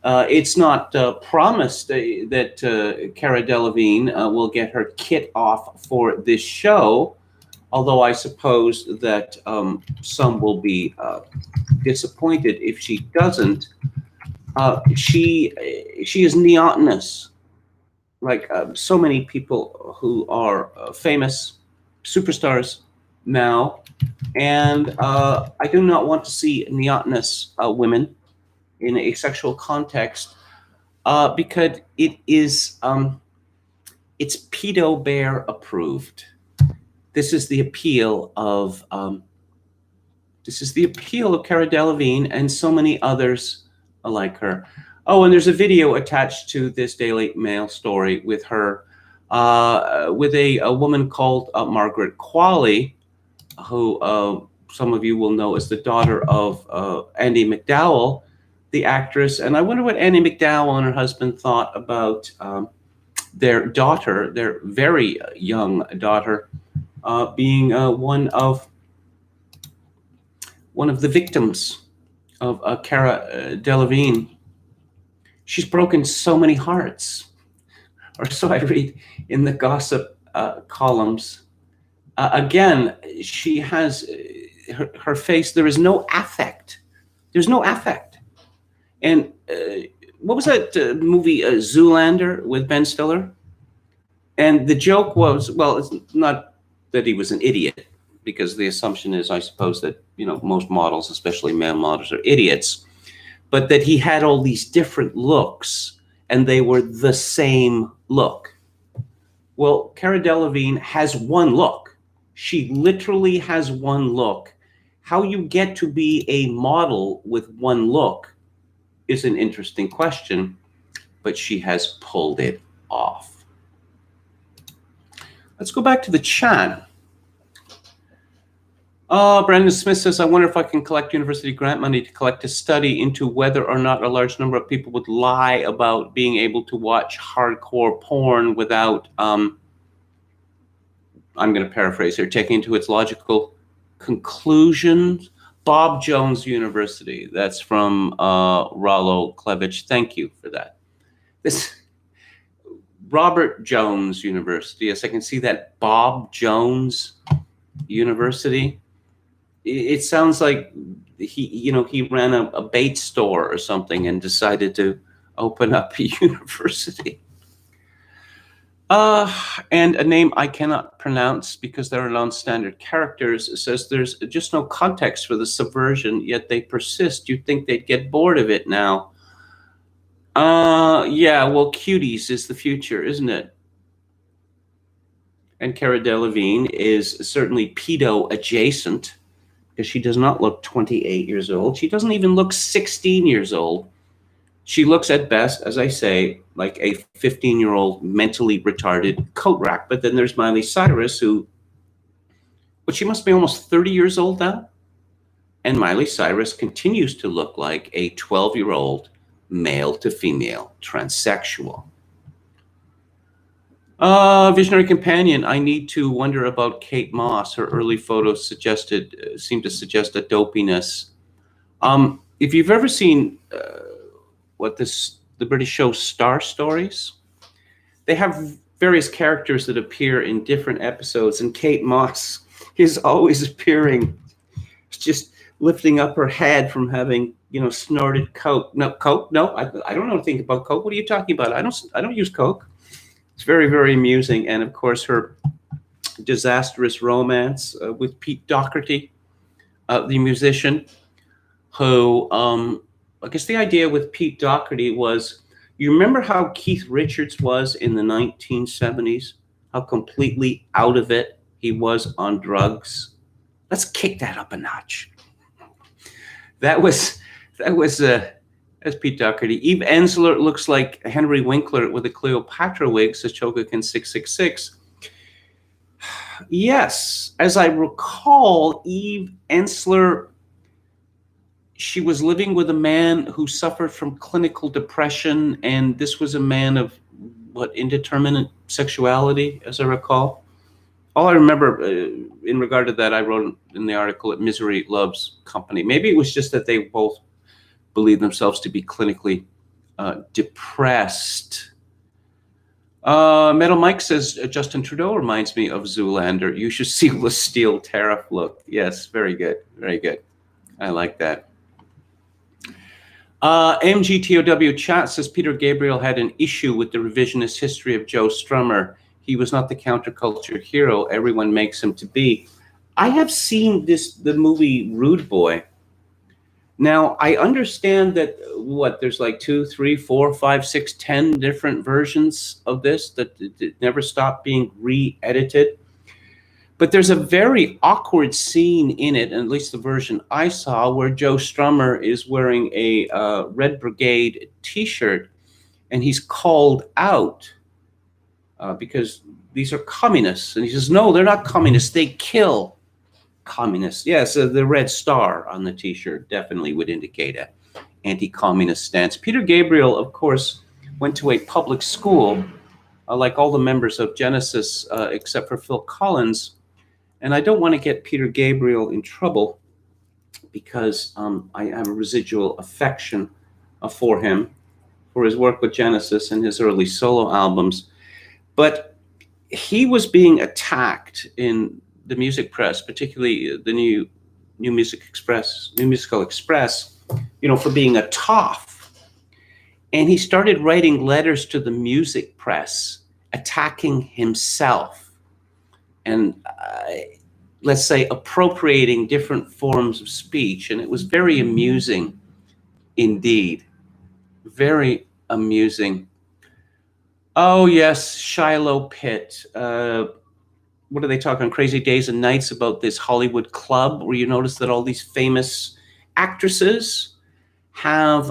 It's not promised that Cara Delevingne will get her kit off for this show, although I suppose that some will be disappointed if she doesn't. She is neotenous, like so many people who are famous superstars now, and I do not want to see neotenous women in a sexual context because it is it's pedo bear approved. This is the appeal of Cara Delevingne and so many others like her. Oh, and there's a video attached to this Daily Mail story with her, with a woman called Margaret Qualley, who some of you will know as the daughter of Andie MacDowell, the actress. And I wonder what Andie MacDowell and her husband thought about their daughter, their very young daughter, being one of the victims of Cara Delevingne. She's broken so many hearts, or so I read in the gossip columns. Again, she has her face. There is no affect. There's no affect. And what was that movie, Zoolander, with Ben Stiller? And the joke was, well, it's not that he was an idiot, because the assumption is, I suppose, that most models, especially male models, are idiots, but that he had all these different looks and they were the same look. Well, Cara Delevingne has one look. She literally has one look. How you get to be a model with one look is an interesting question, but she has pulled it off. Let's go back to the chat. Brandon Smith says, I wonder if I can collect university grant money to collect a study into whether or not a large number of people would lie about being able to watch hardcore porn without, I'm going to paraphrase here, taking to its logical conclusions. Bob Jones University. That's from Rollo Klevich. Thank you for that. This Robert Jones University. Yes, I can see that. Bob Jones University. It sounds like he ran a bait store or something and decided to open up a university. And a name I cannot pronounce because there are non-standard characters. It says there's just no context for the subversion, yet they persist. You'd think they'd get bored of it now. Yeah, well, cuties is the future, isn't it? And Cara Delevingne is certainly pedo adjacent, because she does not look 28 years old. She doesn't even look 16 years old. She looks at best, as I say, like a 15-year-old mentally retarded coat rack. But then there's Miley Cyrus, but she must be almost 30 years old now. And Miley Cyrus continues to look like a 12-year-old male to female transsexual. Visionary Companion, I need to wonder about Kate Moss. Her early photos seemed to suggest a dopiness. If you've ever seen the British show Star Stories, they have various characters that appear in different episodes, and Kate Moss is always appearing, just lifting up her head from having snorted coke. No, coke? No, I don't know anything about coke. What are you talking about? I don't use coke. It's very, very amusing. And of course, her disastrous romance with Pete Doherty, the musician, who, I guess the idea with Pete Doherty was, you remember how Keith Richards was in the 1970s? How completely out of it he was on drugs? Let's kick that up a notch. That was as Pete Doherty. Eve Ensler looks like Henry Winkler with a Cleopatra wig, says Chogakin 666. Yes, as I recall, Eve Ensler, she was living with a man who suffered from clinical depression, and this was a man of indeterminate sexuality, as I recall. All I remember in regard to that, I wrote in the article at Misery Loves Company. Maybe it was just that they both believed themselves to be clinically depressed. Metal Mike says Justin Trudeau reminds me of Zoolander. You should see the steel tariff look. Yes, very good, very good. I like that. MGTOW chat says Peter Gabriel had an issue with the revisionist history of Joe Strummer. He was not the counterculture hero everyone makes him to be. I have seen the movie Rude Boy. Now, I understand that, there's like 2, 3, 4, 5, 6, 10 different versions of this that never stop being re-edited. But there's a very awkward scene in it, and at least the version I saw, where Joe Strummer is wearing a Red Brigade t-shirt, and he's called out because these are communists. And he says, no, they're not communists. They kill communists. Yes, the red star on the t-shirt definitely would indicate an anti-communist stance. Peter Gabriel, of course, went to a public school, like all the members of Genesis, except for Phil Collins. And I don't want to get Peter Gabriel in trouble because I have a residual affection for him, for his work with Genesis and his early solo albums. But he was being attacked in the music press, particularly the New Musical Express, for being a toff. And he started writing letters to the music press attacking himself and let's say appropriating different forms of speech. And it was very amusing indeed. Very amusing. Oh yes, Shiloh Pitt. What are they talking on Crazy Days and Nights about this Hollywood club where you notice that all these famous actresses have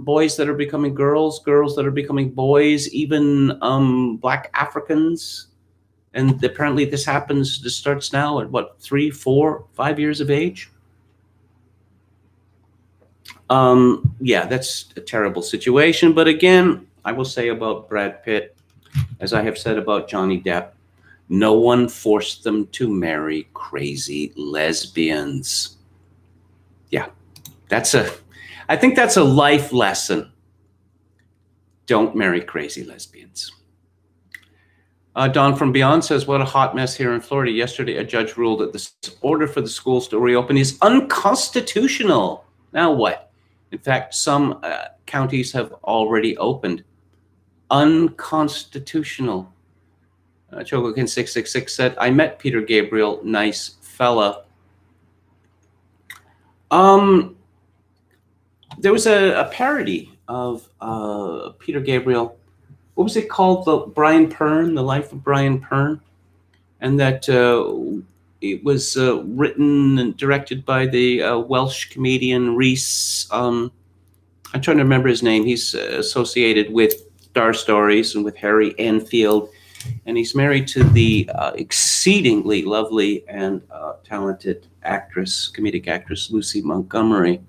boys that are becoming girls, girls that are becoming boys, even Black Africans. And apparently this starts now at 3, 4, 5 years of age? Yeah, that's a terrible situation. But again, I will say about Brad Pitt, as I have said about Johnny Depp, no one forced them to marry crazy lesbians. Yeah, I think that's a life lesson. Don't marry crazy lesbians. Don from Beyond says, what a hot mess here in Florida. Yesterday, a judge ruled that this order for the schools to reopen is unconstitutional. Now what? In fact, some counties have already opened. Unconstitutional. Chogokin 666 said, I met Peter Gabriel, nice fella. There was a parody of Peter Gabriel. What was it called? The Brian Pern, The Life of Brian Pern. And that it was written and directed by the Welsh comedian Rhys. I'm trying to remember his name. He's associated with Star Stories and with Harry Enfield. And he's married to the exceedingly lovely and talented comedic actress, Lucy Montgomery.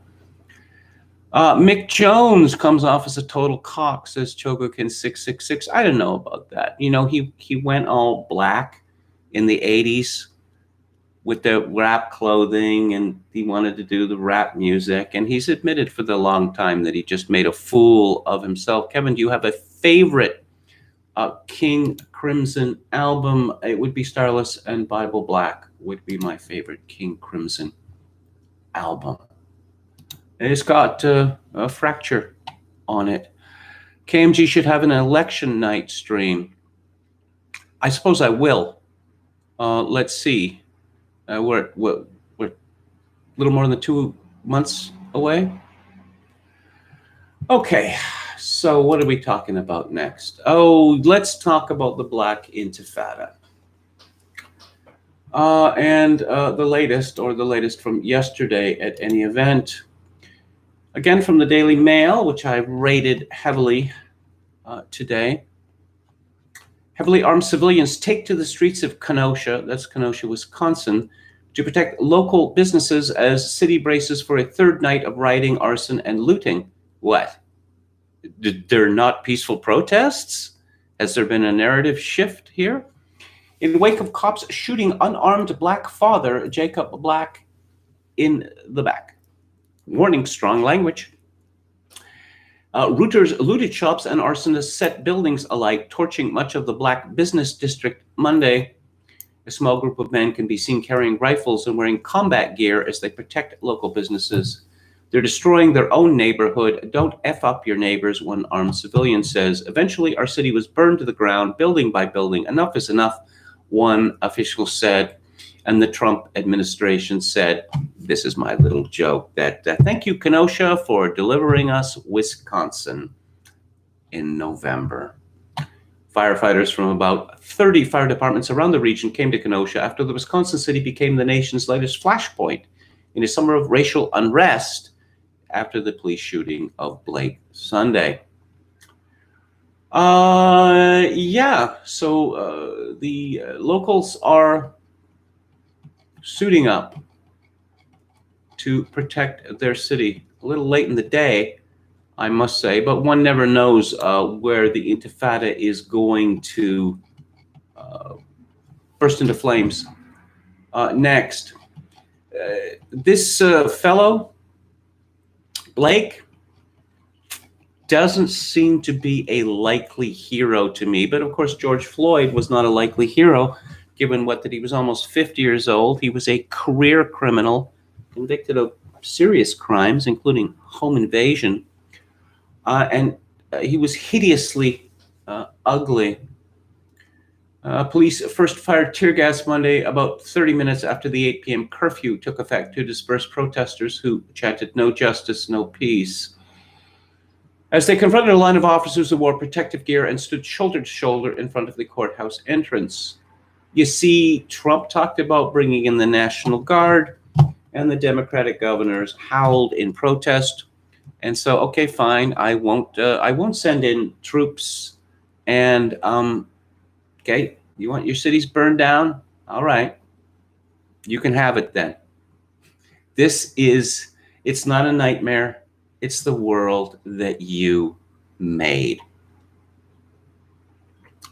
Mick Jones comes off as a total cock, says Chogokin 666. I don't know about that. He went all black in the 80s with the rap clothing, and he wanted to do the rap music. And he's admitted for the long time that he just made a fool of himself. Kevin, do you have a favorite King Crimson album? It would be Starless, and Bible Black would be my favorite King Crimson album. It's got a fracture on it. KMG should have an election night stream. I suppose I will. Let's see. We're a little more than 2 months away. Okay, so what are we talking about next? Oh, let's talk about the Black Intifada. And the latest from yesterday at any event. Again, from the Daily Mail, which I rated heavily today. Heavily armed civilians take to the streets of Kenosha, that's Kenosha, Wisconsin, to protect local businesses as city braces for a third night of rioting, arson, and looting. What? They're not peaceful protests? Has there been a narrative shift here? In the wake of cops shooting unarmed Black father, Jacob Black, in the back. Warning, strong language. Rooters looted shops and arsonists set buildings alight, torching much of the Black business district Monday. A small group of men can be seen carrying rifles and wearing combat gear as they protect local businesses. They're destroying their own neighborhood. Don't F up your neighbors, one armed civilian says. Eventually, our city was burned to the ground, building by building. Enough is enough, one official said. And the Trump administration said, this is my little joke, that thank you, Kenosha, for delivering us Wisconsin in November. Firefighters from about 30 fire departments around the region came to Kenosha after the Wisconsin city became the nation's latest flashpoint in a summer of racial unrest after the police shooting of Blake Sunday. The locals are suiting up to protect their city. A little late in the day, I must say, but one never knows where the Intifada is going to burst into flames. Next, this fellow, Blake, doesn't seem to be a likely hero to me. But of course, George Floyd was not a likely hero, given that he was almost 50 years old. He was a career criminal, convicted of serious crimes, including home invasion. And he was hideously ugly. Police first fired tear gas Monday about 30 minutes after the 8 p.m. curfew took effect to disperse protesters who chanted, "No justice, no peace," as they confronted a line of officers who wore protective gear and stood shoulder to shoulder in front of the courthouse entrance. You see, Trump talked about bringing in the National Guard, and the Democratic governors howled in protest. And so, okay, fine, I won't send in troops. And okay, you want your cities burned down? All right, you can have it then. It's not a nightmare. It's the world that you made.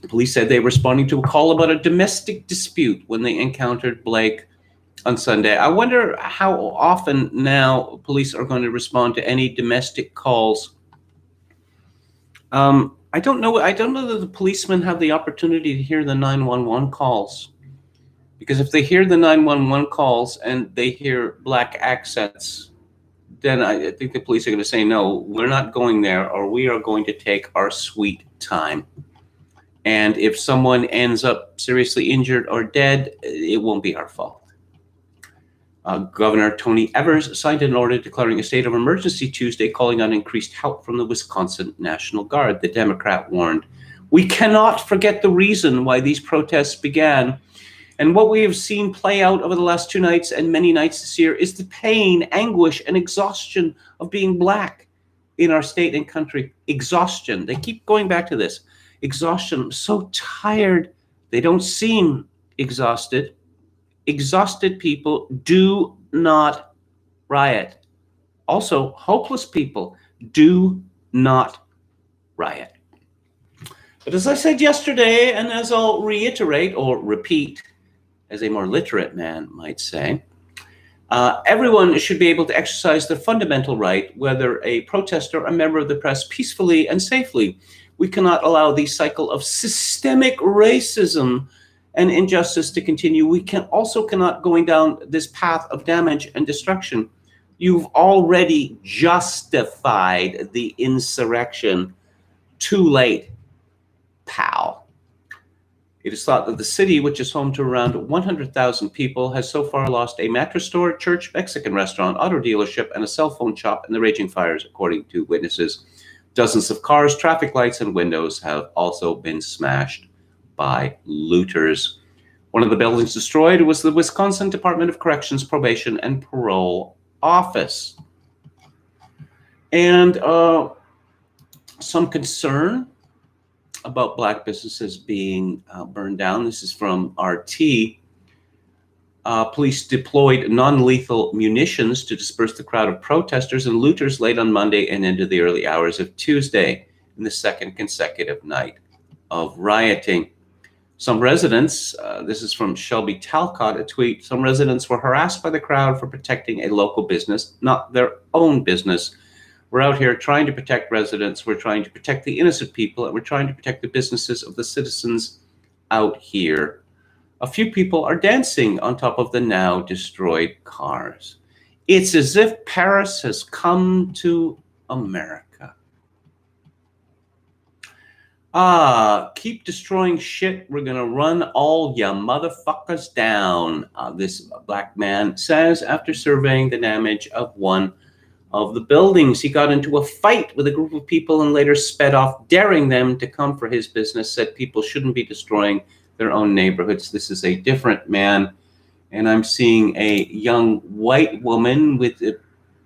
Police said they were responding to a call about a domestic dispute when they encountered Blake on Sunday. I wonder how often now police are going to respond to any domestic calls. I don't know that the policemen have the opportunity to hear the 911 calls, because if they hear the 911 calls and they hear black accents, then I think the police are going to say, no, we're not going there, or we are going to take our sweet time. And if someone ends up seriously injured or dead, it won't be our fault. Governor Tony Evers signed an order declaring a state of emergency Tuesday, calling on increased help from the Wisconsin National Guard. The Democrat warned, "We cannot forget the reason why these protests began. And what we have seen play out over the last 2 nights and many nights this year is the pain, anguish, and exhaustion of being black in our state and country." Exhaustion. They keep going back to this. Exhaustion. I'm so tired. They don't seem exhausted. Exhausted people do not riot. Also, hopeless people do not riot. But as I said yesterday, and as I'll reiterate or repeat, as a more literate man might say, everyone should be able to exercise their fundamental right, whether a protester or a member of the press, peacefully and safely. We cannot allow the cycle of systemic racism and injustice to continue. We cannot going down this path of damage and destruction. You've already justified the insurrection. Too late, pal. It is thought that the city, which is home to around 100,000 people, has so far lost a mattress store, church, Mexican restaurant, auto dealership, and a cell phone shop in the raging fires, according to witnesses. Dozens of cars, traffic lights, and windows have also been smashed by looters. One of the buildings destroyed was the Wisconsin Department of Corrections, Probation, and Parole Office. And some concern about black businesses being burned down. This is from RT. Police deployed non-lethal munitions to disperse the crowd of protesters and looters late on Monday and into the early hours of Tuesday, in the second consecutive night of rioting. Some residents, this is from Shelby Talcott, a tweet, some residents were harassed by the crowd for protecting a local business, not their own business. We're out here trying to protect residents. We're trying to protect the innocent people, and we're trying to protect the businesses of the citizens out here. A few people are dancing on top of the now destroyed cars. It's as if Paris has come to America. Keep destroying shit. We're going to run all ya motherfuckers down, this black man says after surveying the damage of one of the buildings. He got into a fight with a group of people and later sped off, daring them to come for his business, said people shouldn't be destroying their own neighborhoods. This is a different man. And I'm seeing a young white woman with a,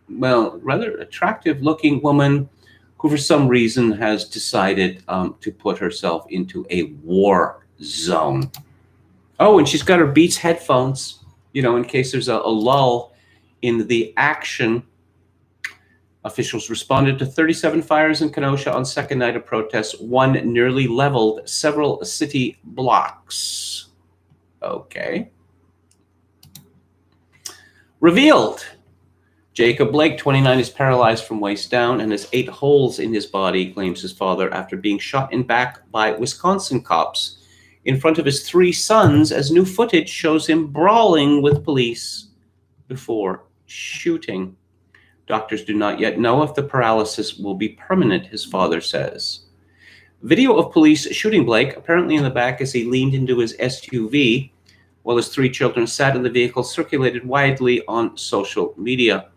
well, rather attractive looking woman who for some reason has decided to put herself into a war zone. Oh, and she's got her Beats headphones, you know, in case there's a lull in the action. Officials responded to 37 fires in Kenosha on second night of protests. One nearly leveled several city blocks. Okay. Revealed. Jacob Blake, 29, is paralyzed from waist down and has 8 holes in his body, claims his father, after being shot in back by Wisconsin cops in front of his 3 sons, as new footage shows him brawling with police before shooting. Doctors do not yet know if the paralysis will be permanent, his father says. Video of police shooting Blake, apparently in the back as he leaned into his SUV, while his 3 children sat in the vehicle, circulated widely on social media.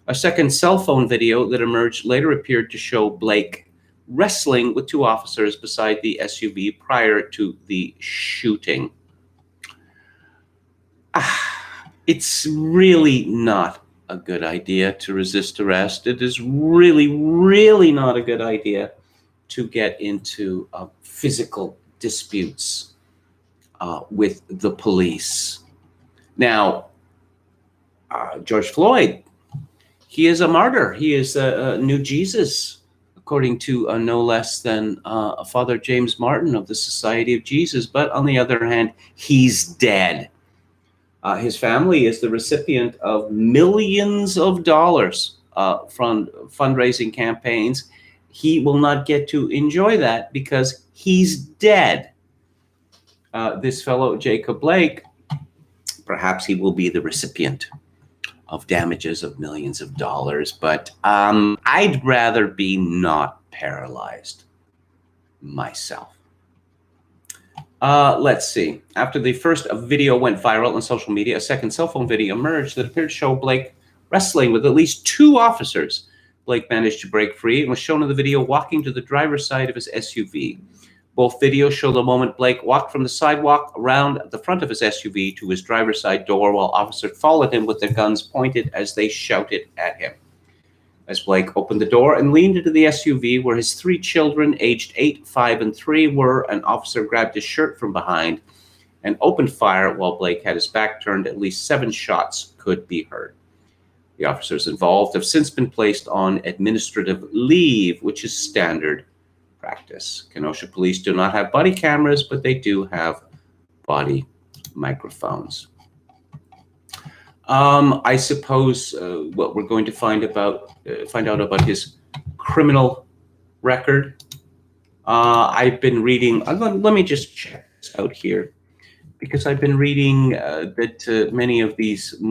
A second cell phone video that emerged later appeared to show Blake wrestling with 2 officers beside the SUV prior to the shooting. It's really not a good idea to resist arrest. It is really, really not a good idea to get into physical disputes with the police. Now, George Floyd, he is a martyr. He is a new Jesus, according to no less than Father James Martin of the Society of Jesus. But on the other hand, he's dead. His family is the recipient of millions of dollars from fundraising campaigns. He will not get to enjoy that because he's dead. This fellow, Jacob Blake, perhaps he will be the recipient of damages of millions of dollars, but I'd rather be not paralyzed myself. Let's see. After the first video went viral on social media, a second cell phone video emerged that appeared to show Blake wrestling with at least 2 officers. Blake managed to break free and was shown in the video walking to the driver's side of his SUV. Both videos show the moment Blake walked from the sidewalk around the front of his SUV to his driver's side door, while officers followed him with their guns pointed as they shouted at him. As Blake opened the door and leaned into the SUV where his 3 children, aged 8, 5, and 3, were, an officer grabbed his shirt from behind and opened fire while Blake had his back turned. At least 7 shots could be heard. The officers involved have since been placed on administrative leave, which is standard practice. Kenosha police do not have body cameras, but they do have body microphones. I suppose what we're going to find out about his criminal record. I've been reading. Let me just check this out here, because I've been reading that many of these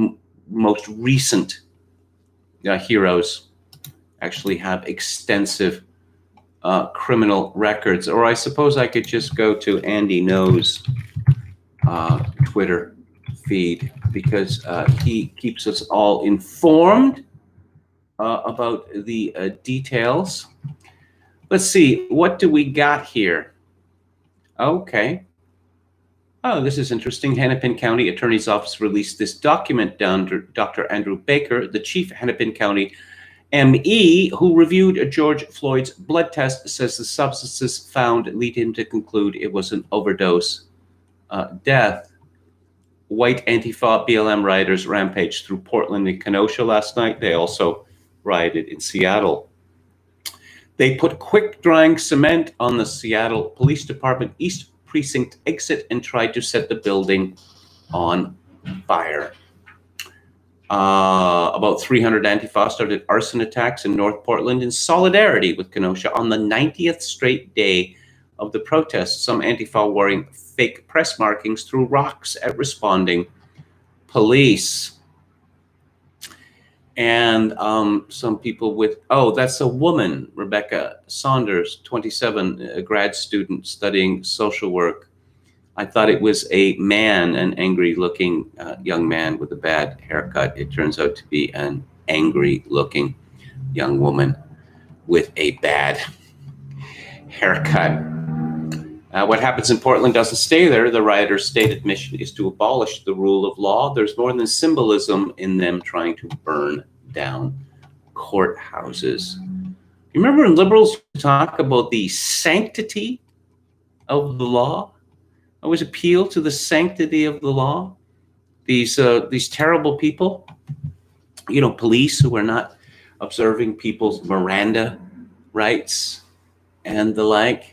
most recent heroes actually have extensive criminal records. Or I suppose I could just go to Andy No's Twitter feed, because he keeps us all informed about the details. Let's see, what do we got here? Okay. Oh, this is interesting. Hennepin County Attorney's Office released this document down to Dr. Andrew Baker, the chief Hennepin County ME, who reviewed George Floyd's blood test, says the substances found lead him to conclude it was an overdose death. White Antifa BLM rioters rampaged through Portland and Kenosha last night. They also rioted in Seattle. They put quick-drying cement on the Seattle Police Department East Precinct exit and tried to set the building on fire. About 300 Antifa started arson attacks in North Portland in solidarity with Kenosha on the 90th straight day of the protests. Some Antifa wearing fake press markings threw rocks at responding police. And some people with, oh, that's a woman, Rebecca Saunders, 27, a grad student studying social work. I thought it was a man, an angry-looking young man with a bad haircut. It turns out to be an angry-looking young woman with a bad haircut. What happens in Portland doesn't stay there. The rioters' stated mission is to abolish the rule of law. There's more than symbolism in them trying to burn down courthouses. You remember when liberals talk about the sanctity of the law? Always appeal to the sanctity of the law. These terrible people, you know, police who are not observing people's Miranda rights and the like.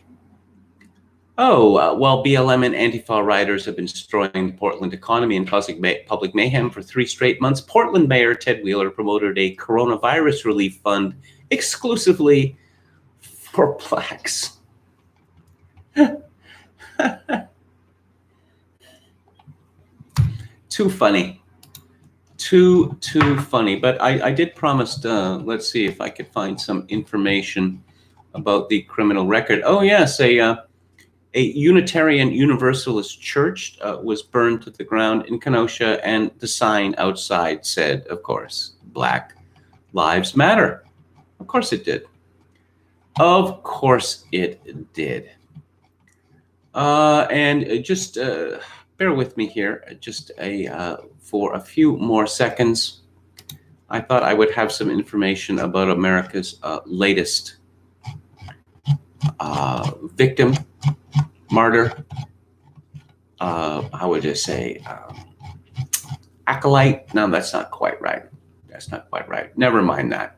Well, BLM and Antifa rioters have been destroying the Portland economy and causing public mayhem for 3 straight months. Portland Mayor Ted Wheeler promoted a coronavirus relief fund exclusively for blacks. Too funny. Too funny. But I did promise, let's see if I could find some information about the criminal record. Oh, yes, a Unitarian Universalist church was burned to the ground in Kenosha, and the sign outside said, of course, Black Lives Matter. Of course it did. Of course it did. And just bear with me here, just for a few more seconds. I thought I would have some information about America's latest victim, martyr, how would I say, acolyte? No, that's not quite right. That's not quite right. Never mind that.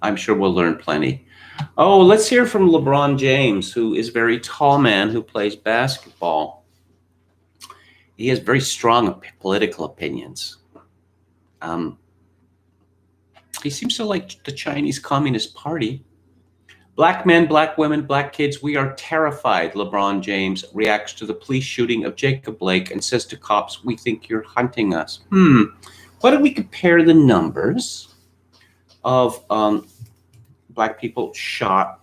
I'm sure we'll learn plenty. Oh, let's hear from LeBron James, who is a very tall man who plays basketball. He has very strong political opinions. He seems to like the Chinese Communist Party. Black men, black women, black kids, we are terrified, LeBron James reacts to the police shooting of Jacob Blake and says to cops, we think you're hunting us. Why don't we compare the numbers of black people shot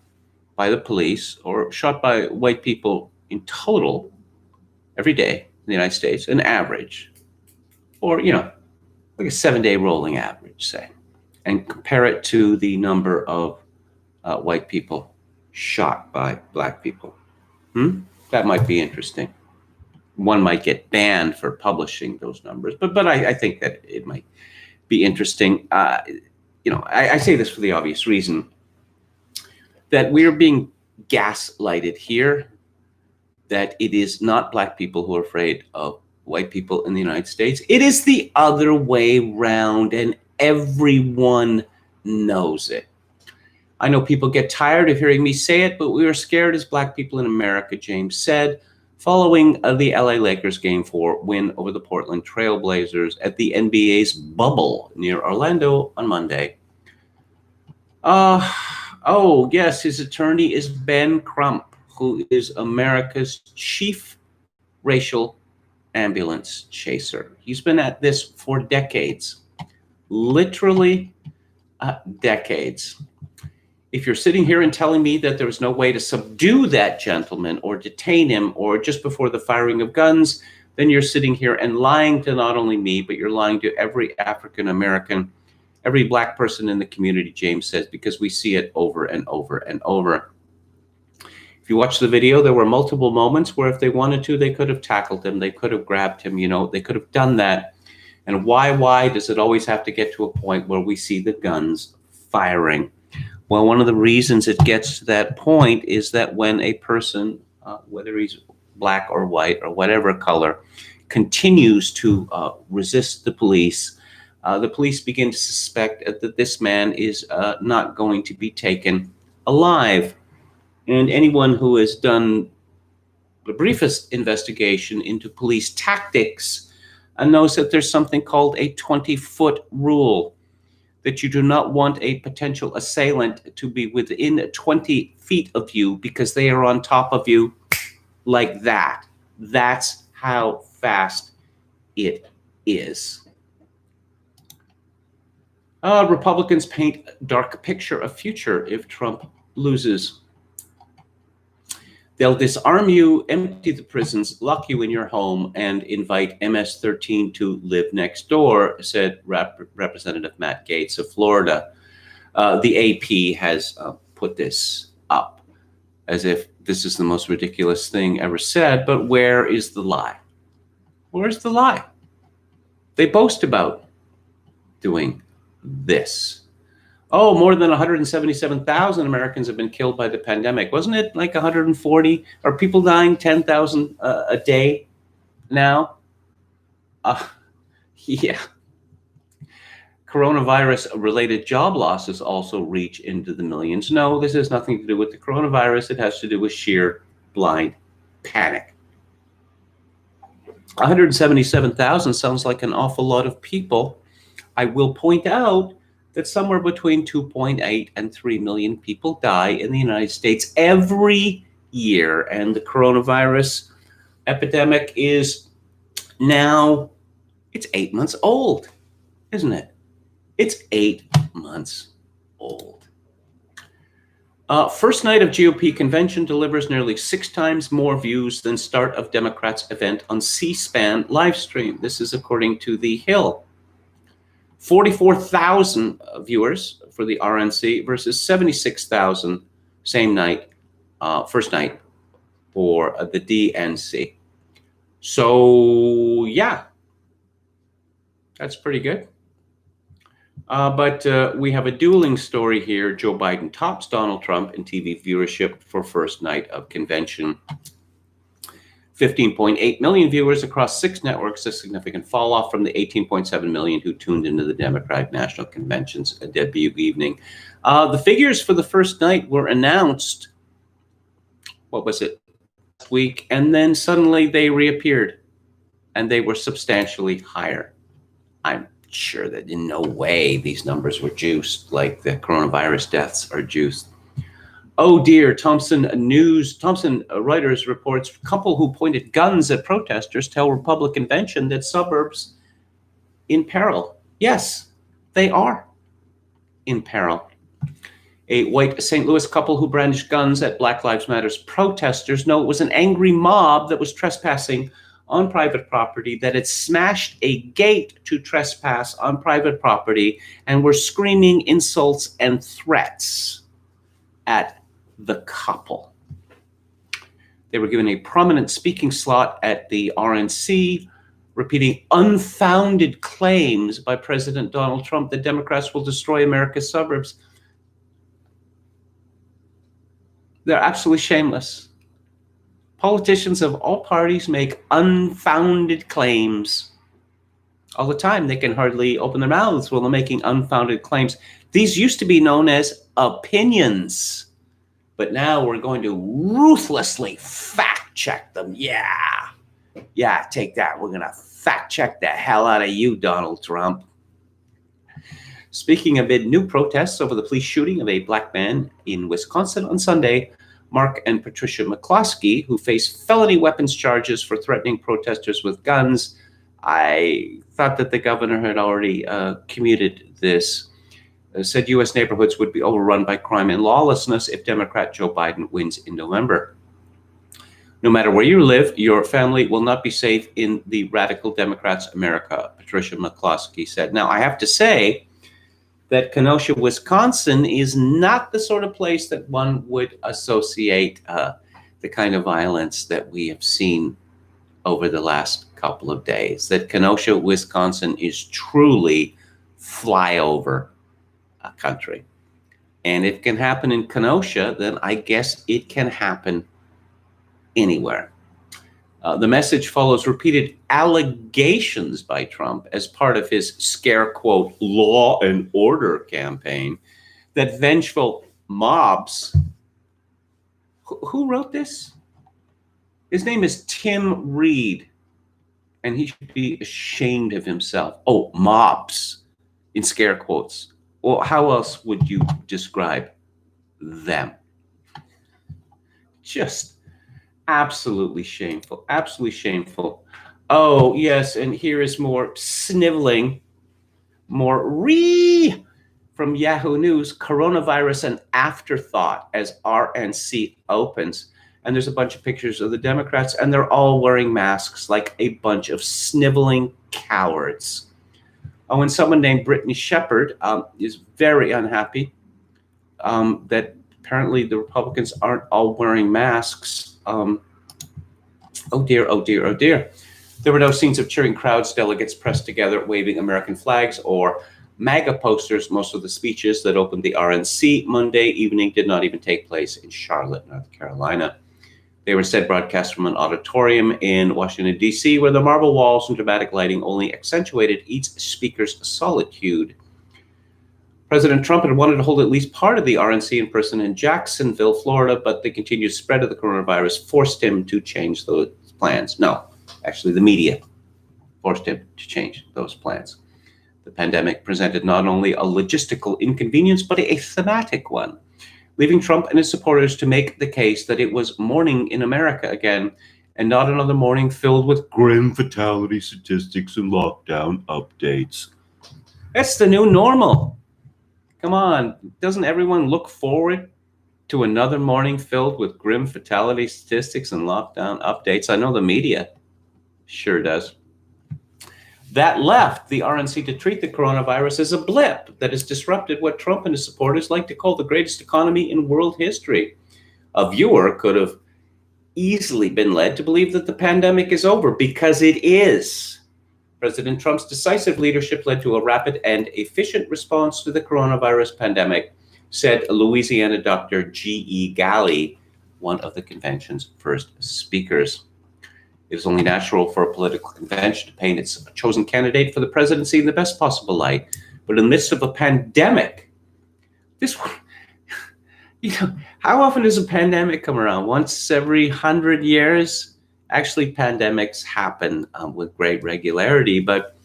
by the police or shot by white people in total every day in the United States, an average, or, you know, like a 7-day rolling average, say, and compare it to the number of white people shot by black people. That might be interesting. One might get banned for publishing those numbers, but I think that it might be interesting. You know, I say this for the obvious reason that we're being gaslighted here, that it is not black people who are afraid of white people in the United States. It is the other way round, and everyone knows it. I know people get tired of hearing me say it, but we are scared as black people in America, James said, following the LA Lakers Game 4 win over the Portland Trail Blazers at the NBA's bubble near Orlando on Monday. Oh, yes, his attorney is Ben Crump, who is America's chief racial ambulance chaser. He's been at this for decades, literally decades. If you're sitting here and telling me that there was no way to subdue that gentleman or detain him or just before the firing of guns, then you're sitting here and lying to not only me, but you're lying to every African American, every black person in the community, James says, because we see it over and over and over. If you watch the video, there were multiple moments where if they wanted to, they could have tackled him. They could have grabbed him, you know, they could have done that. And why does it always have to get to a point where we see the guns firing? Well, one of the reasons it gets to that point is that when a person, whether he's black or white or whatever color, continues to resist the police begin to suspect that this man is not going to be taken alive. And anyone who has done the briefest investigation into police tactics and knows that there's something called a 20-foot rule, that you do not want a potential assailant to be within 20 feet of you because they are on top of you like that. That's how fast it is. Republicans paint a dark picture of future if Trump loses. They'll disarm you, empty the prisons, lock you in your home, and invite MS-13 to live next door, said Representative Matt Gaetz of Florida. The AP has put this up as if this is the most ridiculous thing ever said, but where is the lie? Where's the lie? They boast about doing this. Oh, more than 177,000 Americans have been killed by the pandemic. Wasn't it like 140? Are people dying 10,000 a day now? Yeah. Coronavirus-related job losses also reach into the millions. No, this has nothing to do with the coronavirus. It has to do with sheer blind panic. 177,000 sounds like an awful lot of people. I will point out that somewhere between 2.8 and 3 million people die in the United States every year. And the coronavirus epidemic is now, it's 8 months old, isn't it? It's 8 months old. First night of GOP convention delivers nearly 6 times more views than start of Democrats' event on C-SPAN live stream. This is according to The Hill. 44,000 viewers for the RNC versus 76,000 same night, first night for the DNC. So yeah, that's pretty good. But we have a dueling story here. Joe Biden tops Donald Trump in TV viewership for first night of convention. 15.8 million viewers across 6 networks, a significant fall off from the 18.7 million who tuned into the Democratic National Convention's debut evening. The figures for the first night were announced, what was it, last week, and then suddenly they reappeared, and they were substantially higher. I'm sure that in no way these numbers were juiced like the coronavirus deaths are juiced. Oh dear, Thomson Reuters reports couple who pointed guns at protesters tell Republican convention that suburbs in peril. Yes, they are in peril. A white St. Louis couple who brandished guns at Black Lives Matter protesters know it was an angry mob that was trespassing on private property, that had smashed a gate to trespass on private property and were screaming insults and threats at the couple. They were given a prominent speaking slot at the RNC, repeating unfounded claims by President Donald Trump that Democrats will destroy America's suburbs. They're absolutely shameless. Politicians of all parties make unfounded claims all the time. They can hardly open their mouths while they're making unfounded claims. These used to be known as opinions. But now we're going to ruthlessly fact check them. Yeah, take that. We're going to fact check the hell out of you, Donald Trump. Speaking amid new protests over the police shooting of a black man in Wisconsin on Sunday, Mark and Patricia McCloskey, who face felony weapons charges for threatening protesters with guns. I thought that the governor had already commuted this. Said U.S. neighborhoods would be overrun by crime and lawlessness if Democrat Joe Biden wins in November. No matter where you live, your family will not be safe in the radical Democrats' America, Patricia McCloskey said. Now, I have to say that Kenosha, Wisconsin is not the sort of place that one would associate the kind of violence that we have seen over the last couple of days. That Kenosha, Wisconsin is truly flyover a country. And if it can happen in Kenosha, then I guess it can happen anywhere. The message follows repeated allegations by Trump as part of his scare quote law and order campaign that vengeful mobs. Who wrote this? His name is Tim Reed. and he should be ashamed of himself. Oh, mobs, in scare quotes. Well, how else would you describe them? Just absolutely shameful, absolutely shameful. Oh, yes, and here is more sniveling, more from Yahoo News, coronavirus an afterthought as RNC opens. And there's a bunch of pictures of the Democrats, and they're all wearing masks like a bunch of sniveling cowards. Oh, and someone named Brittany Shepard is very unhappy that apparently the Republicans aren't all wearing masks. Oh dear, oh dear, oh dear. There were no scenes of cheering crowds, delegates pressed together, waving American flags or MAGA posters. Most of the speeches that opened the RNC Monday evening did not even take place in Charlotte, North Carolina. They were instead broadcast from an auditorium in Washington, D.C., where the marble walls and dramatic lighting only accentuated each speaker's solitude. President Trump had wanted to hold at least part of the RNC in person in Jacksonville, Florida, but the continued spread of the coronavirus forced him to change those plans. No, actually, the media forced him to change those plans. The pandemic presented not only a logistical inconvenience, but a thematic one, leaving Trump and his supporters to make the case that it was morning in America again, and not another morning filled with grim fatality statistics and lockdown updates. That's the new normal. Come on, doesn't everyone look forward to another morning filled with grim fatality statistics and lockdown updates? I know the media sure does. That left the RNC to treat the coronavirus as a blip that has disrupted what Trump and his supporters like to call the greatest economy in world history. A viewer could have easily been led to believe that the pandemic is over, because it is. President Trump's decisive leadership led to a rapid and efficient response to the coronavirus pandemic, said Louisiana Dr. G.E. Galley, one of the convention's first speakers. It is only natural for a political convention to paint its chosen candidate for the presidency in the best possible light. But in the midst of a pandemic, how often does a pandemic come around? Once every 100 years? Actually, pandemics happen with great regularity. But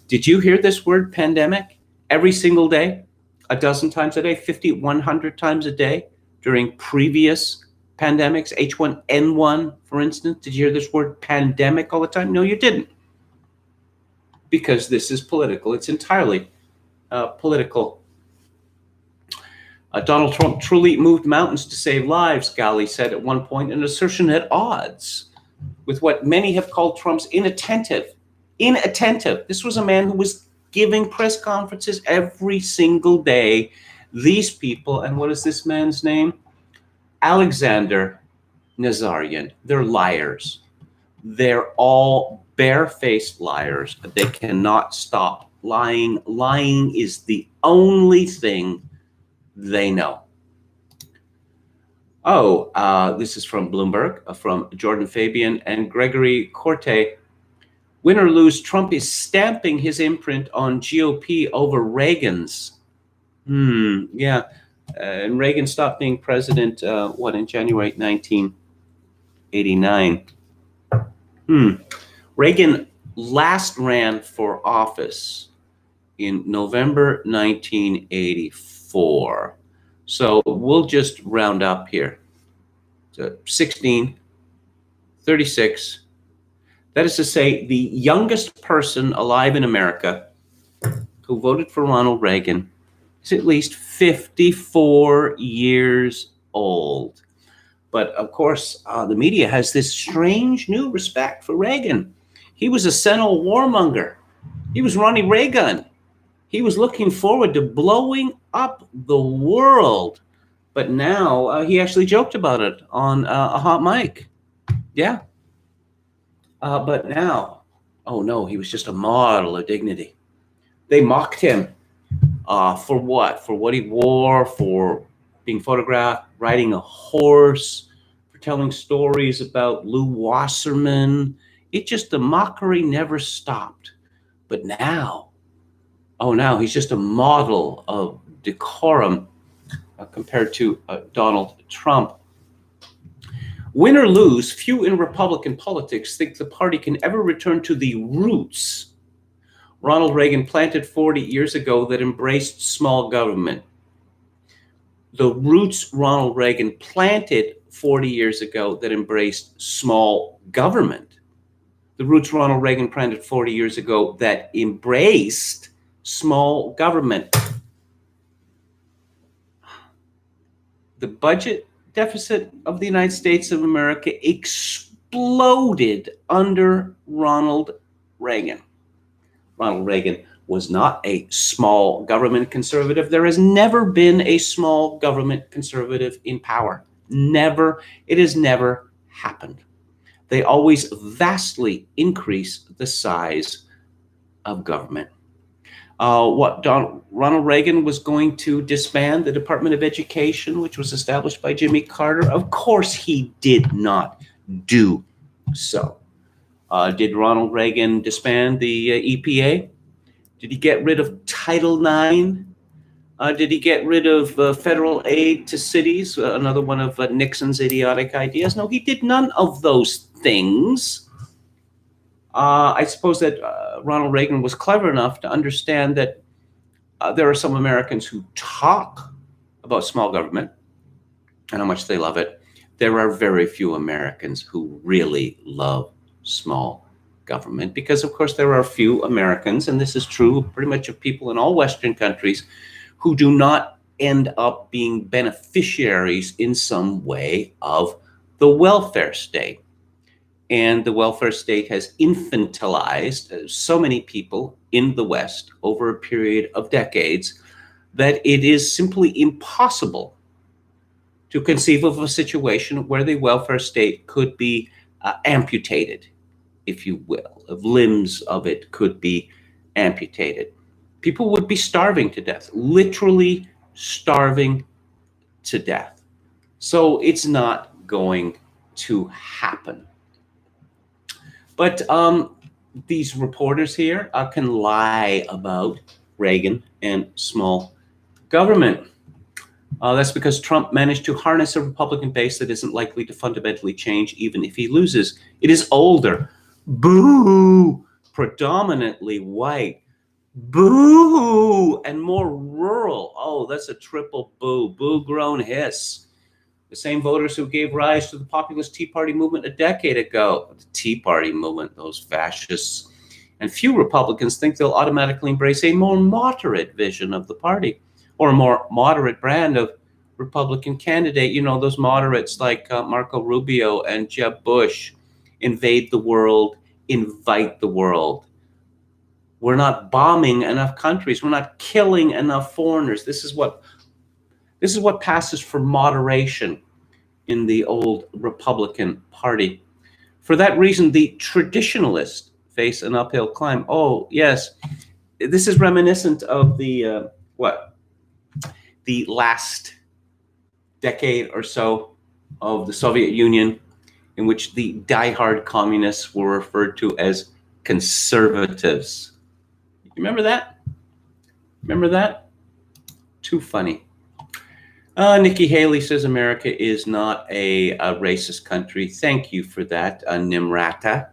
did you hear this word pandemic every single day, a dozen times a day, 50, 100 times a day during previous pandemics? H1N1, for instance, did you hear this word pandemic all the time? No, you didn't. Because this is political. It's entirely political. Donald Trump truly moved mountains to save lives, Galley said at one point, an assertion at odds with what many have called Trump's inattentive. This was a man who was giving press conferences every single day. These people, and what is this man's name? Alexander Nazarian. They're liars. They're all barefaced liars. They cannot stop lying. Lying is the only thing they know. This is from Bloomberg, from Jordan Fabian and Gregory Corte. Win or lose, Trump is stamping his imprint on GOP over Reagan's. And Reagan stopped being president, in January 1989. Reagan last ran for office in November 1984. So we'll just round up here to 16, 36. That is to say, the youngest person alive in America who voted for Ronald Reagan is at least 54 years old. But of course, the media has this strange new respect for Reagan. He was a senile warmonger. He was Ronnie Reagan. He was looking forward to blowing up the world. But now he actually joked about it on a hot mic. Yeah. But now, oh no, he was just a model of dignity. They mocked him for what? For what he wore, for being photographed, riding a horse, for telling stories about Lou Wasserman. The mockery never stopped. But now, now he's just a model of decorum compared to Donald Trump. Win or lose, few in Republican politics think the party can ever return to the roots Ronald Reagan planted 40 years ago that embraced small government. The roots Ronald Reagan planted 40 years ago that embraced small government. The roots Ronald Reagan planted 40 years ago that embraced small government. The budget deficit of the United States of America exploded under Ronald Reagan. Ronald Reagan was not a small government conservative. There has never been a small government conservative in power. Never. It has never happened. They always vastly increase the size of government. Ronald Reagan was going to disband the Department of Education, which was established by Jimmy Carter. Of course, he did not do so. Did Ronald Reagan disband the EPA? Did he get rid of Title IX? Did he get rid of federal aid to cities? Another one of Nixon's idiotic ideas? No, he did none of those things. I suppose that Ronald Reagan was clever enough to understand that there are some Americans who talk about small government and how much they love it. There are very few Americans who really love small government because, of course, there are few Americans, and this is true pretty much of people in all Western countries, who do not end up being beneficiaries in some way of the welfare state. And the welfare state has infantilized so many people in the West over a period of decades that it is simply impossible to conceive of a situation where the welfare state could be amputated, if you will, of limbs of it could be amputated. People would be starving to death, literally starving to death. So it's not going to happen. But these reporters here can lie about Reagan and small government. That's because Trump managed to harness a Republican base that isn't likely to fundamentally change even if he loses. It is older. Boo! Predominantly white. Boo! And more rural. Oh, that's a triple boo. Boo grown hiss. The same voters who gave rise to the populist Tea Party movement a decade ago. The Tea Party movement, those fascists. And few Republicans think they'll automatically embrace a more moderate vision of the party or a more moderate brand of Republican candidate. You know, those moderates like Marco Rubio and Jeb Bush, invade the world, invite the world. We're not bombing enough countries. We're not killing enough foreigners. This is what passes for moderation in the old Republican Party. For that reason, the traditionalists face an uphill climb. Oh, yes. This is reminiscent of the last decade or so of the Soviet Union, in which the diehard communists were referred to as conservatives. You remember that? Remember that? Too funny. Nikki Haley says America is not a racist country. Thank you for that, Nimrata.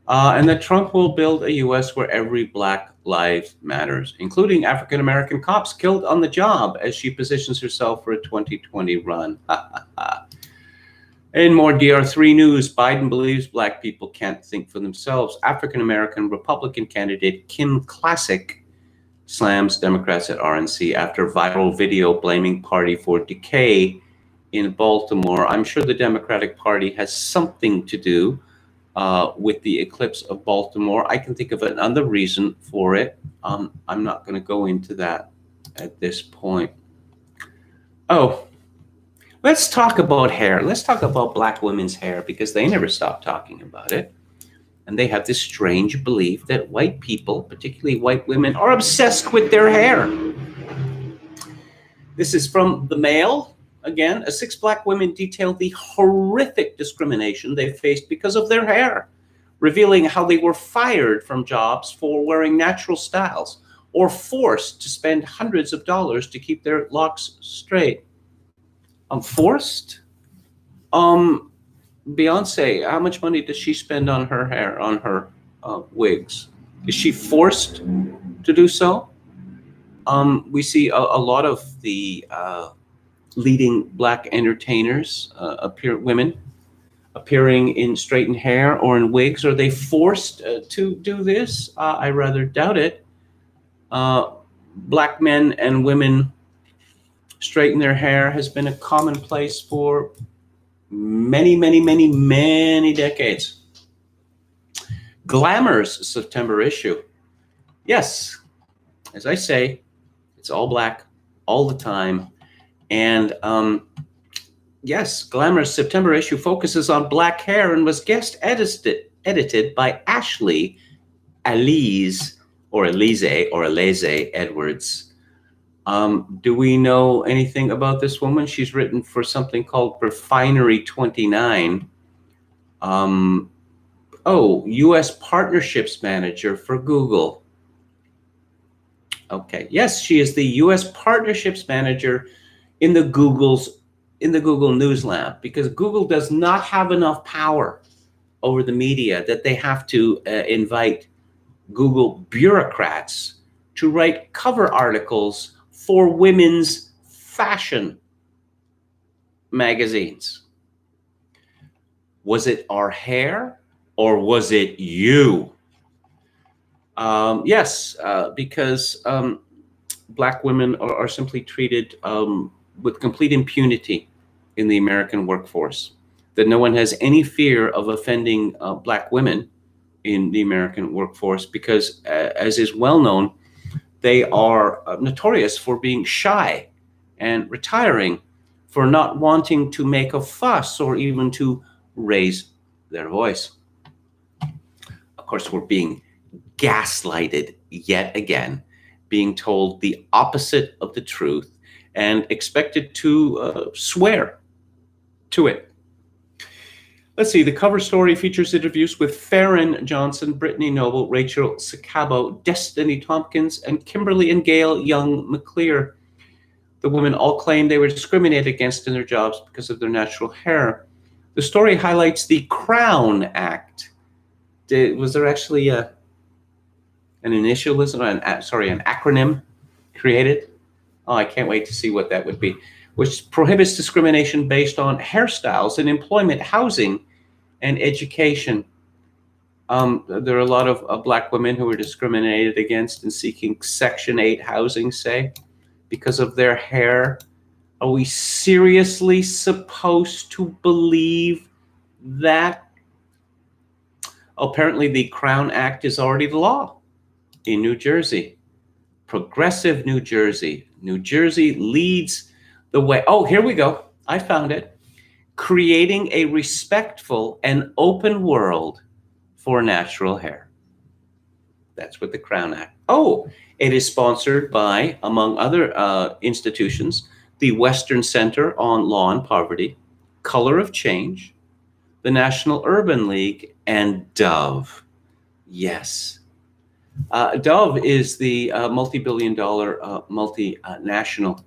And that Trump will build a U.S. where every Black life matters, including African-American cops killed on the job, as she positions herself for a 2020 run. In more DR3 news, Biden believes Black people can't think for themselves. African-American Republican candidate Kim Klacik slams Democrats at RNC after viral video blaming party for decay in Baltimore. I'm sure the Democratic Party has something to do with the eclipse of Baltimore. I can think of another reason for it. I'm not going to go into that at this point. Oh, let's talk about hair. Let's talk about Black women's hair, because they never stop talking about it. And they have this strange belief that white people, particularly white women, are obsessed with their hair. This is from The Mail. Again, 6 Black women detail the horrific discrimination they faced because of their hair, revealing how they were fired from jobs for wearing natural styles or forced to spend hundreds of dollars to keep their locks straight. Forced? Beyonce, how much money does she spend on her hair, on her wigs? Is she forced to do so? We see a lot of the leading Black entertainers, women, appearing in straightened hair or in wigs. Are they forced to do this? I rather doubt it. Black men and women straighten their hair has been a commonplace for many, many, many, many decades. Glamour's September issue. Yes, as I say, it's all black all the time. And yes, Glamour's September issue focuses on black hair and was guest edited by Ashley Elise Edwards. Do we know anything about this woman? She's written for something called Refinery 29. U.S. Partnerships Manager for Google. Okay, yes, she is the U.S. Partnerships Manager in the Google News Lab, because Google does not have enough power over the media that they have to invite Google bureaucrats to write cover articles for women's fashion magazines. Was it our hair or was it you? Yes, because Black women are simply treated with complete impunity in the American workforce, that no one has any fear of offending Black women in the American workforce because, as is well known, they are notorious for being shy and retiring, for not wanting to make a fuss or even to raise their voice. Of course, we're being gaslighted yet again, being told the opposite of the truth and expected to swear to it. Let's see, the cover story features interviews with Farron Johnson, Brittany Noble, Rachel Sacabo, Destiny Tompkins, and Kimberly and Gail Young-McClear. The women all claim they were discriminated against in their jobs because of their natural hair. The story highlights the Crown Act. Was there actually an initialism, an acronym created? Oh, I can't wait to see what that would be. Which prohibits discrimination based on hairstyles in employment, housing, and education. There are a lot of Black women who are discriminated against in seeking Section 8 housing, say, because of their hair. Are we seriously supposed to believe that? Apparently, the Crown Act is already the law in New Jersey. Progressive New Jersey. New Jersey leads the way. Oh, here we go. I found it. Creating a respectful and open world for natural hair. That's what the Crown Act. Oh, it is sponsored by, among other institutions, the Western Center on Law and Poverty, Color of Change, the National Urban League, and Dove. Yes. Dove is the multi-billion-dollar multinational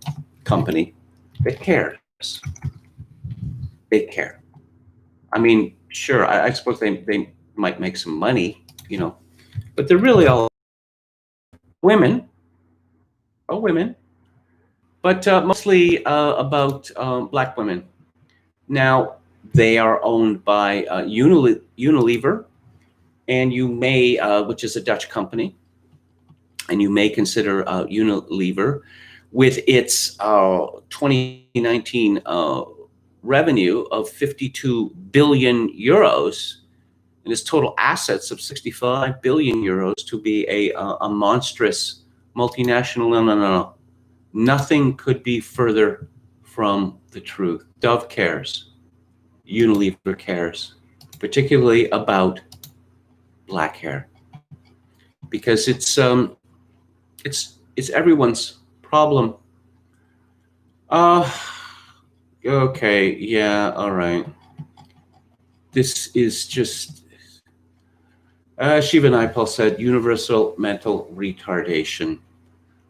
company that cares. They care. I mean, sure, I suppose they might make some money, but they're really all women. Oh, women. But mostly about Black women. Now, they are owned by Unilever, and you may, which is a Dutch company, and you may consider Unilever with its 2019 revenue of 52 billion euros and its total assets of 65 billion euros to be a monstrous multinational. No. Nothing could be further from the truth. Dove cares. Unilever cares, particularly about Black hair, because it's everyone's problem. Okay, yeah, all right. This is just, Shiva Naipal said, universal mental retardation.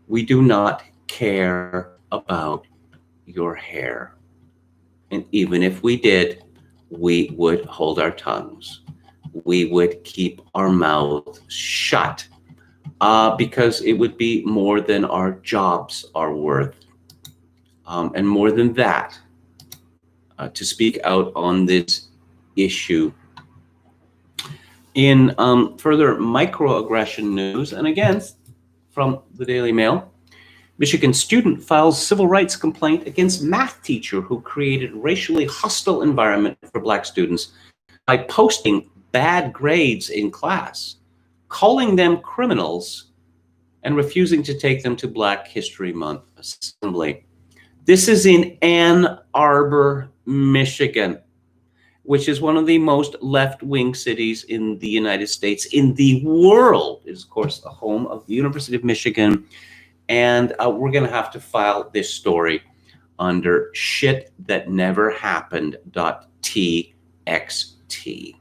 We do not care about your hair. And even if we did, we would hold our tongues. We would keep our mouth shut because it would be more than our jobs are worth. And more than that, to speak out on this issue. In further microaggression news, and again, from the Daily Mail, Michigan student files civil rights complaint against math teacher who created racially hostile environment for Black students by posting bad grades in class, calling them criminals, and refusing to take them to Black History Month assembly. This is in Ann Arbor, Michigan, which is one of the most left-wing cities in the United States, in the world. It is, of course, the home of the University of Michigan. And we're going to have to file this story under shit-that-never-happened.txt.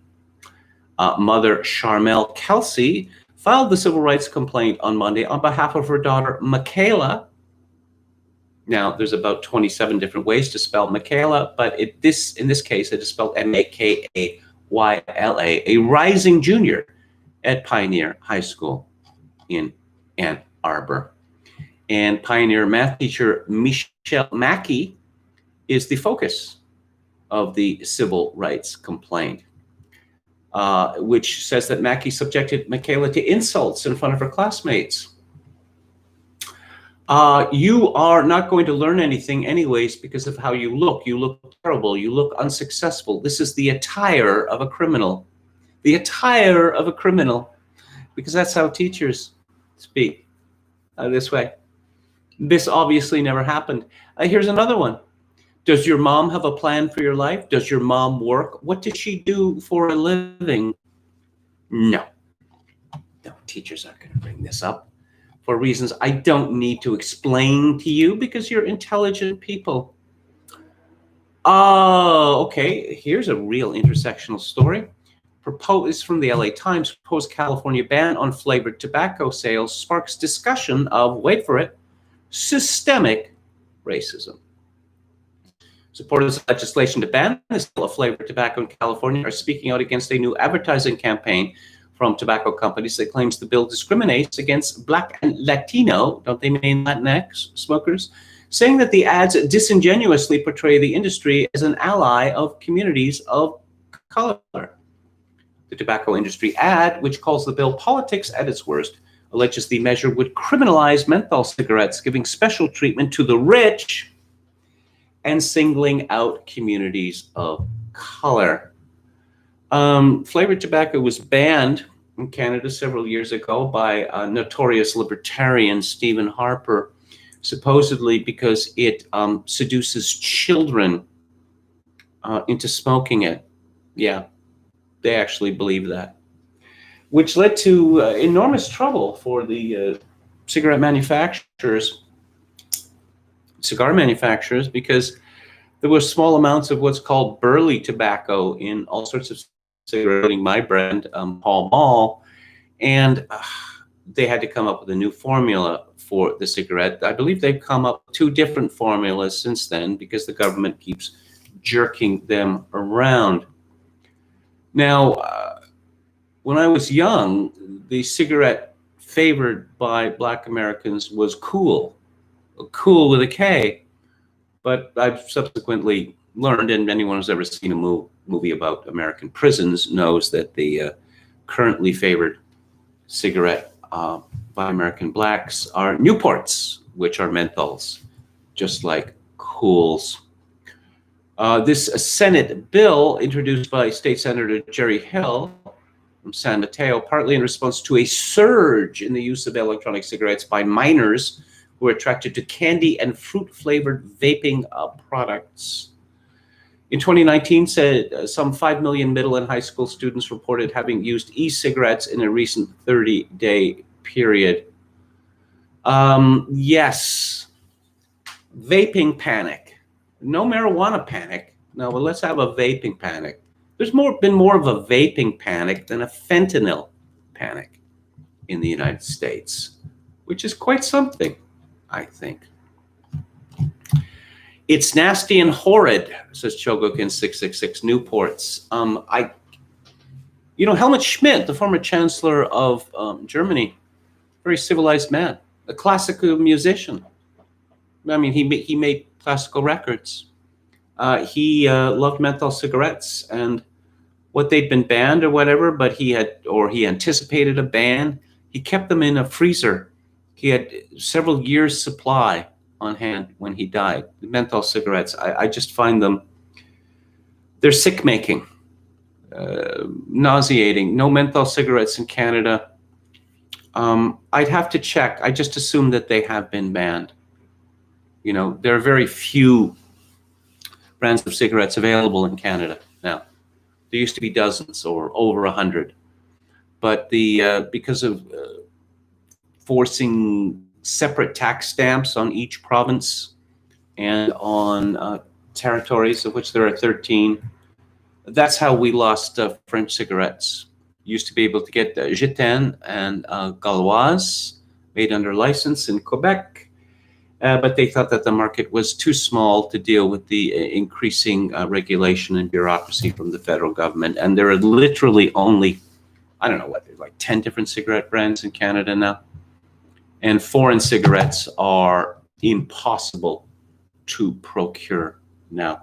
Mother Charmel Kelsey filed the civil rights complaint on Monday on behalf of her daughter, Michaela. Now, there's about 27 different ways to spell Michaela, but in this case, it is spelled Makayla, a rising junior at Pioneer High School in Ann Arbor. And Pioneer math teacher Michelle Mackey is the focus of the civil rights complaint, which says that Mackey subjected Michaela to insults in front of her classmates. You are not going to learn anything anyways because of how you look. You look terrible. You look unsuccessful. This is the attire of a criminal. The attire of a criminal, because that's how teachers speak this way. This obviously never happened. Here's another one. Does your mom have a plan for your life? Does your mom work? What does she do for a living? No, teachers aren't going to bring this up for reasons I don't need to explain to you because you're intelligent people. Okay, here's a real intersectional story. Proposed from the LA Times, proposed California ban on flavored tobacco sales sparks discussion of, wait for it, systemic racism. Supporters of legislation to ban the sale of flavored tobacco in California are speaking out against a new advertising campaign from tobacco companies that claims the bill discriminates against Black and Latino, don't they mean Latinx, smokers, saying that the ads disingenuously portray the industry as an ally of communities of color. The tobacco industry ad, which calls the bill politics at its worst, alleges the measure would criminalize menthol cigarettes, giving special treatment to the rich and singling out communities of color. Flavored tobacco was banned in Canada several years ago by notorious libertarian Stephen Harper, supposedly because it seduces children into smoking it. Yeah, they actually believe that, which led to enormous trouble for the cigar manufacturers, because there were small amounts of what's called burley tobacco in all sorts of cigarettes, including my brand, Pall Mall, and they had to come up with a new formula for the cigarette. I believe they've come up with 2 different formulas since then because the government keeps jerking them around. Now, when I was young, the cigarette favored by Black Americans was cool with a K. But I've subsequently learned, and anyone who's ever seen a movie about American prisons knows that the currently favored cigarette by American Blacks are Newports, which are menthols, just like Cools. This Senate bill introduced by State Senator Jerry Hill from San Mateo, partly in response to a surge in the use of electronic cigarettes by minors who are attracted to candy and fruit-flavored vaping products. In 2019, said some 5 million middle and high school students reported having used e-cigarettes in a recent 30-day period. Yes, vaping panic. No marijuana panic. No, well, let's have a vaping panic. There's been more of a vaping panic than a fentanyl panic in the United States, which is quite something, I think. It's nasty and horrid, says Chogokin 666 Newports. Helmut Schmidt, the former chancellor of Germany, very civilized man, a classical musician. I mean, he made classical records. He loved menthol cigarettes and what they'd been banned or whatever, but he anticipated a ban. He kept them in a freezer. He had several years' supply on hand when he died. The menthol cigarettes, I just find them, they're sick-making, nauseating. No menthol cigarettes in Canada. I'd have to check. I just assume that they have been banned. There are very few brands of cigarettes available in Canada now. There used to be dozens or over 100, but because of forcing separate tax stamps on each province and on territories, of which there are 13, that's how we lost French cigarettes. Used to be able to get Gitanes and Gauloises made under license in Quebec. But they thought that the market was too small to deal with the increasing regulation and bureaucracy from the federal government. And there are literally only, I don't know what, there's like 10 different cigarette brands in Canada now. And foreign cigarettes are impossible to procure now.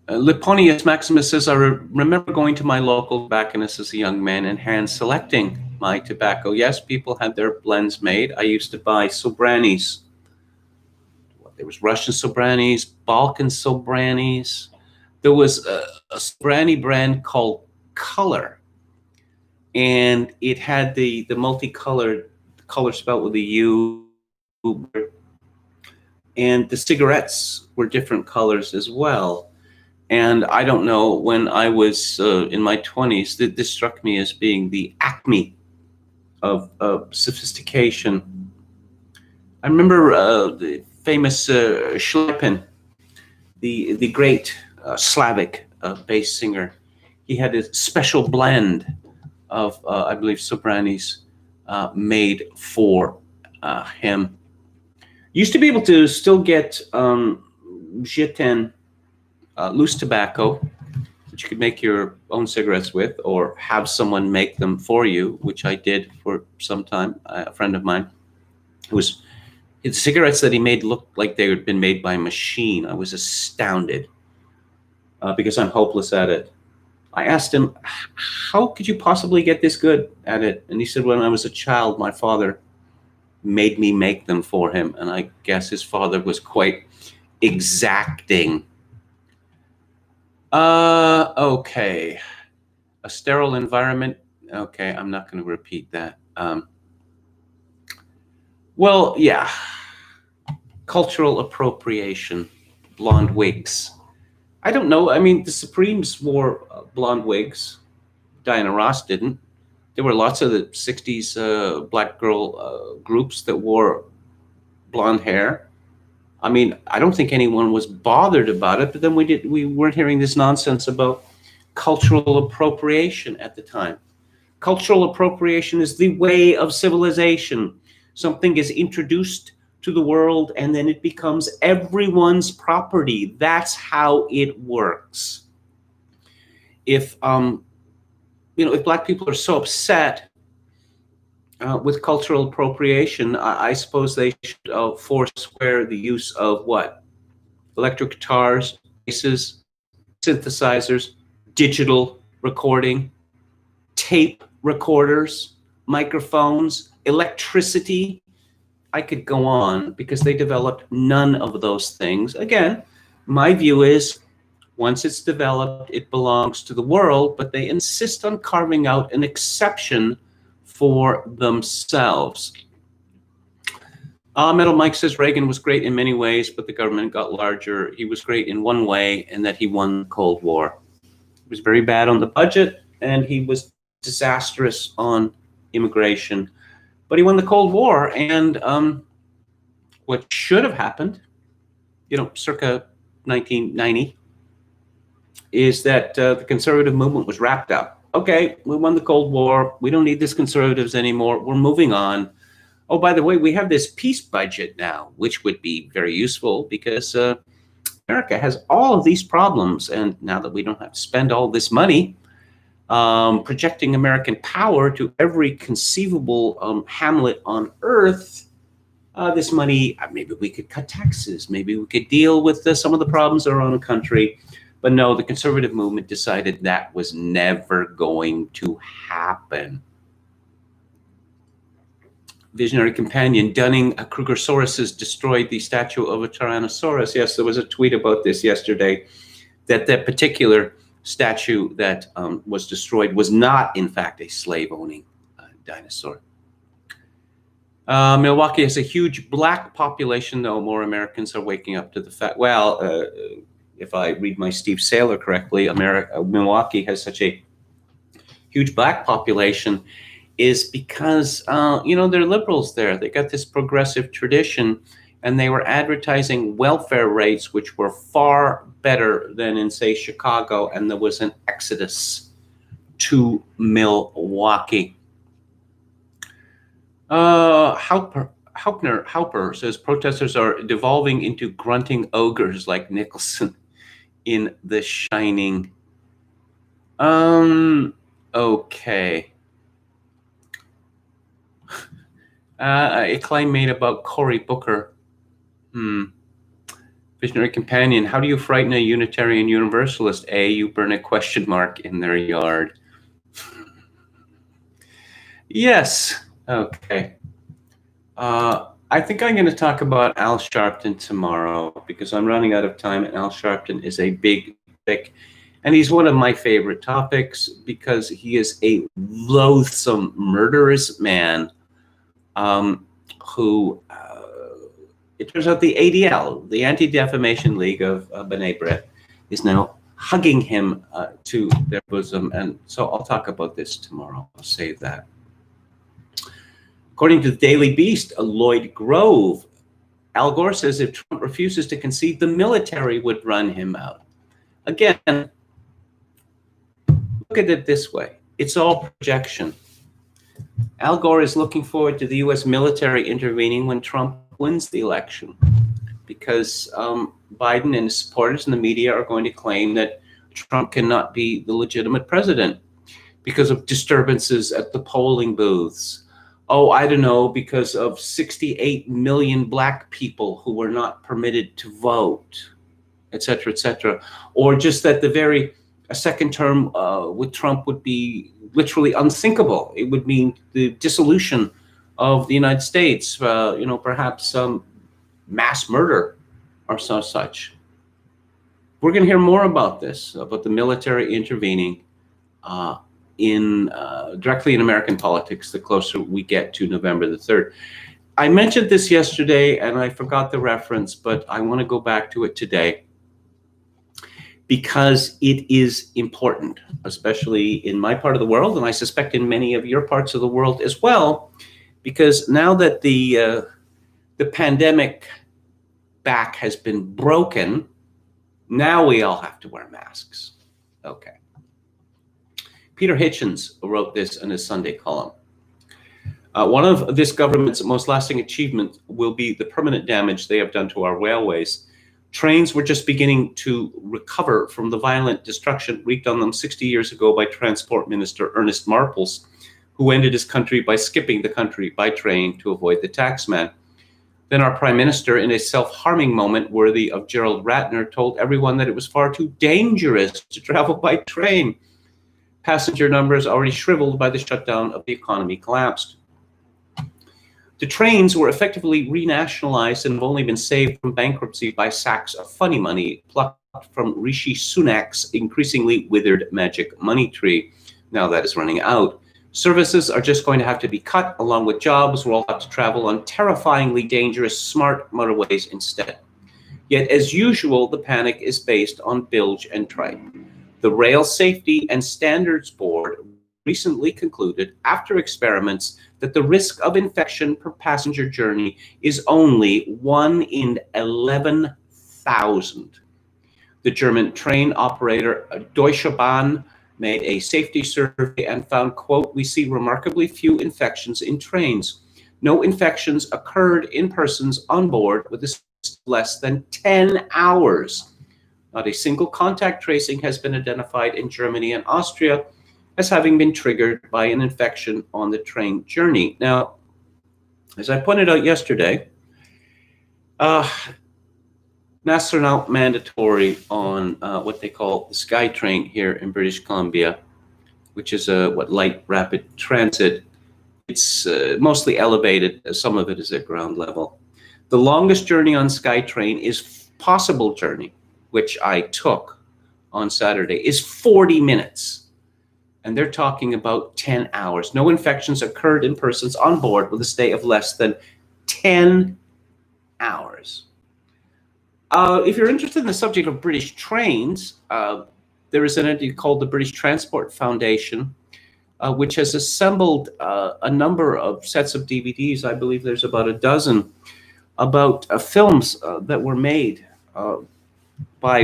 Leponius Maximus says, I remember going to my local tobacconist as a young man and hand selecting my tobacco. Yes, people had their blends made. I used to buy Sobranis. There was Russian Sobranis, Balkan Sobranis. There was a Sobrani brand called Color, and it had the multicolored color spelled with a U, and the cigarettes were different colors as well. And I don't know, when I was in my 20s, this struck me as being the acme of sophistication. I remember the famous Schleppen, the great Slavic bass singer. He had a special blend of, I believe, Sobranis made for him. Used to be able to still get Gitanes, loose tobacco, which you could make your own cigarettes with or have someone make them for you, which I did for some time. A friend of mine, his cigarettes that he made looked like they had been made by a machine. I was astounded because I'm hopeless at it. I asked him, how could you possibly get this good at it? And he said, when I was a child, my father made me make them for him. And I guess his father was quite exacting. Okay. A sterile environment. Okay, I'm not going to repeat that. Well, yeah. Cultural appropriation. Blonde wigs. I don't know. I mean, the Supremes wore blonde wigs. Diana Ross didn't. There were lots of the 60s black girl groups that wore blonde hair. I mean, I don't think anyone was bothered about it, but then we weren't hearing this nonsense about cultural appropriation at the time. Cultural appropriation is the way of civilization. Something is introduced to the world and then it becomes everyone's property. That's how it works. If if black people are so upset with cultural appropriation, I suppose they should forswear the use of what? Electric guitars, basses, synthesizers, digital recording, tape recorders, microphones, electricity. I could go on because they developed none of those things. Again, my view is once it's developed, it belongs to the world, but they insist on carving out an exception for themselves. Metal Mike says Reagan was great in many ways, but the government got larger. He was great in one way, and that he won the Cold War. He was very bad on the budget, and he was disastrous on immigration. But he won the Cold War, and what should have happened, circa 1990, is that the conservative movement was wrapped up. Okay, we won the Cold War. We don't need these conservatives anymore. We're moving on. Oh, by the way, we have this peace budget now, which would be very useful because America has all of these problems. And now that we don't have to spend all this money projecting American power to every conceivable hamlet on earth, this money, maybe we could cut taxes, maybe we could deal with some of the problems in our own country. But no, the conservative movement decided that was never going to happen. Visionary companion, Dunning-Krugersaurus has destroyed the statue of a Tyrannosaurus. Yes, there was a tweet about this yesterday, that particular statue that was destroyed was not, in fact, a slave-owning dinosaur. Milwaukee has a huge black population, though more Americans are waking up to the fact. Well, if I read my Steve Saylor correctly, Milwaukee has such a huge black population is because, they're liberals there. They got this progressive tradition, and they were advertising welfare rates, which were far better than in, say, Chicago, and there was an exodus to Milwaukee. Hauper says protesters are devolving into grunting ogres like Nicholson in The Shining. Okay. A claim made about Cory Booker. Visionary companion, how do you frighten a Unitarian Universalist? A, you burn a question mark in their yard. Yes. Okay. I think I'm going to talk about Al Sharpton tomorrow because I'm running out of time, and Al Sharpton is a big topic. And he's one of my favorite topics because he is a loathsome, murderous man who, it turns out the ADL, the Anti-Defamation League of B'nai B'rith, is now hugging him to their bosom. And so I'll talk about this tomorrow. I'll save that. According to the Daily Beast, Lloyd Grove, Al Gore says if Trump refuses to concede, the military would run him out. Again, look at it this way. It's all projection. Al Gore is looking forward to the U.S. military intervening when Trump wins the election because Biden and his supporters in the media are going to claim that Trump cannot be the legitimate president because of disturbances at the polling booths. Oh, I don't know, because of 68 million black people who were not permitted to vote, et cetera, et cetera. Or just that a second term with Trump would be literally unthinkable. It would mean the dissolution of the United States, perhaps some mass murder or such. We're going to hear more about this, about the military intervening directly in American politics the closer we get to November the 3rd. I mentioned this yesterday and I forgot the reference, but I want to go back to it today because it is important, especially in my part of the world, and I suspect in many of your parts of the world as well, because now that the pandemic back has been broken, now we all have to wear masks. Okay. Peter Hitchens wrote this in his Sunday column. One of this government's most lasting achievements will be the permanent damage they have done to our railways. Trains were just beginning to recover from the violent destruction wreaked on them 60 years ago by Transport Minister Ernest Marples, who ended his country by skipping the country by train to avoid the taxman. Then our Prime Minister, in a self-harming moment worthy of Gerald Ratner, told everyone that it was far too dangerous to travel by train. Passenger numbers already shriveled by the shutdown of the economy collapsed. The trains were effectively renationalized and have only been saved from bankruptcy by sacks of funny money plucked from Rishi Sunak's increasingly withered magic money tree. Now that is running out. Services are just going to have to be cut, along with jobs. We'll all have to travel on terrifyingly dangerous smart motorways instead. Yet, as usual, the panic is based on bilge and tripe. The Rail Safety and Standards Board recently concluded, after experiments, that the risk of infection per passenger journey is only 1 in 11,000. The German train operator Deutsche Bahn made a safety survey and found, quote, "We see remarkably few infections in trains. No infections occurred in persons on board with less than 10 hours. Not a single contact tracing has been identified in Germany and Austria as having been triggered by an infection on the train journey. Now, as I pointed out yesterday, masks are now mandatory on what they call the SkyTrain here in British Columbia, which is a light rapid transit. It's mostly elevated. Some of it is at ground level. The longest journey on SkyTrain is possible journey, which I took on Saturday, is 40 minutes. And they're talking about 10 hours. No infections occurred in persons on board with a stay of less than 10 hours. If you're interested in the subject of British trains, there is an entity called the British Transport Foundation, which has assembled a number of sets of DVDs. I believe there's about a dozen about films that were made by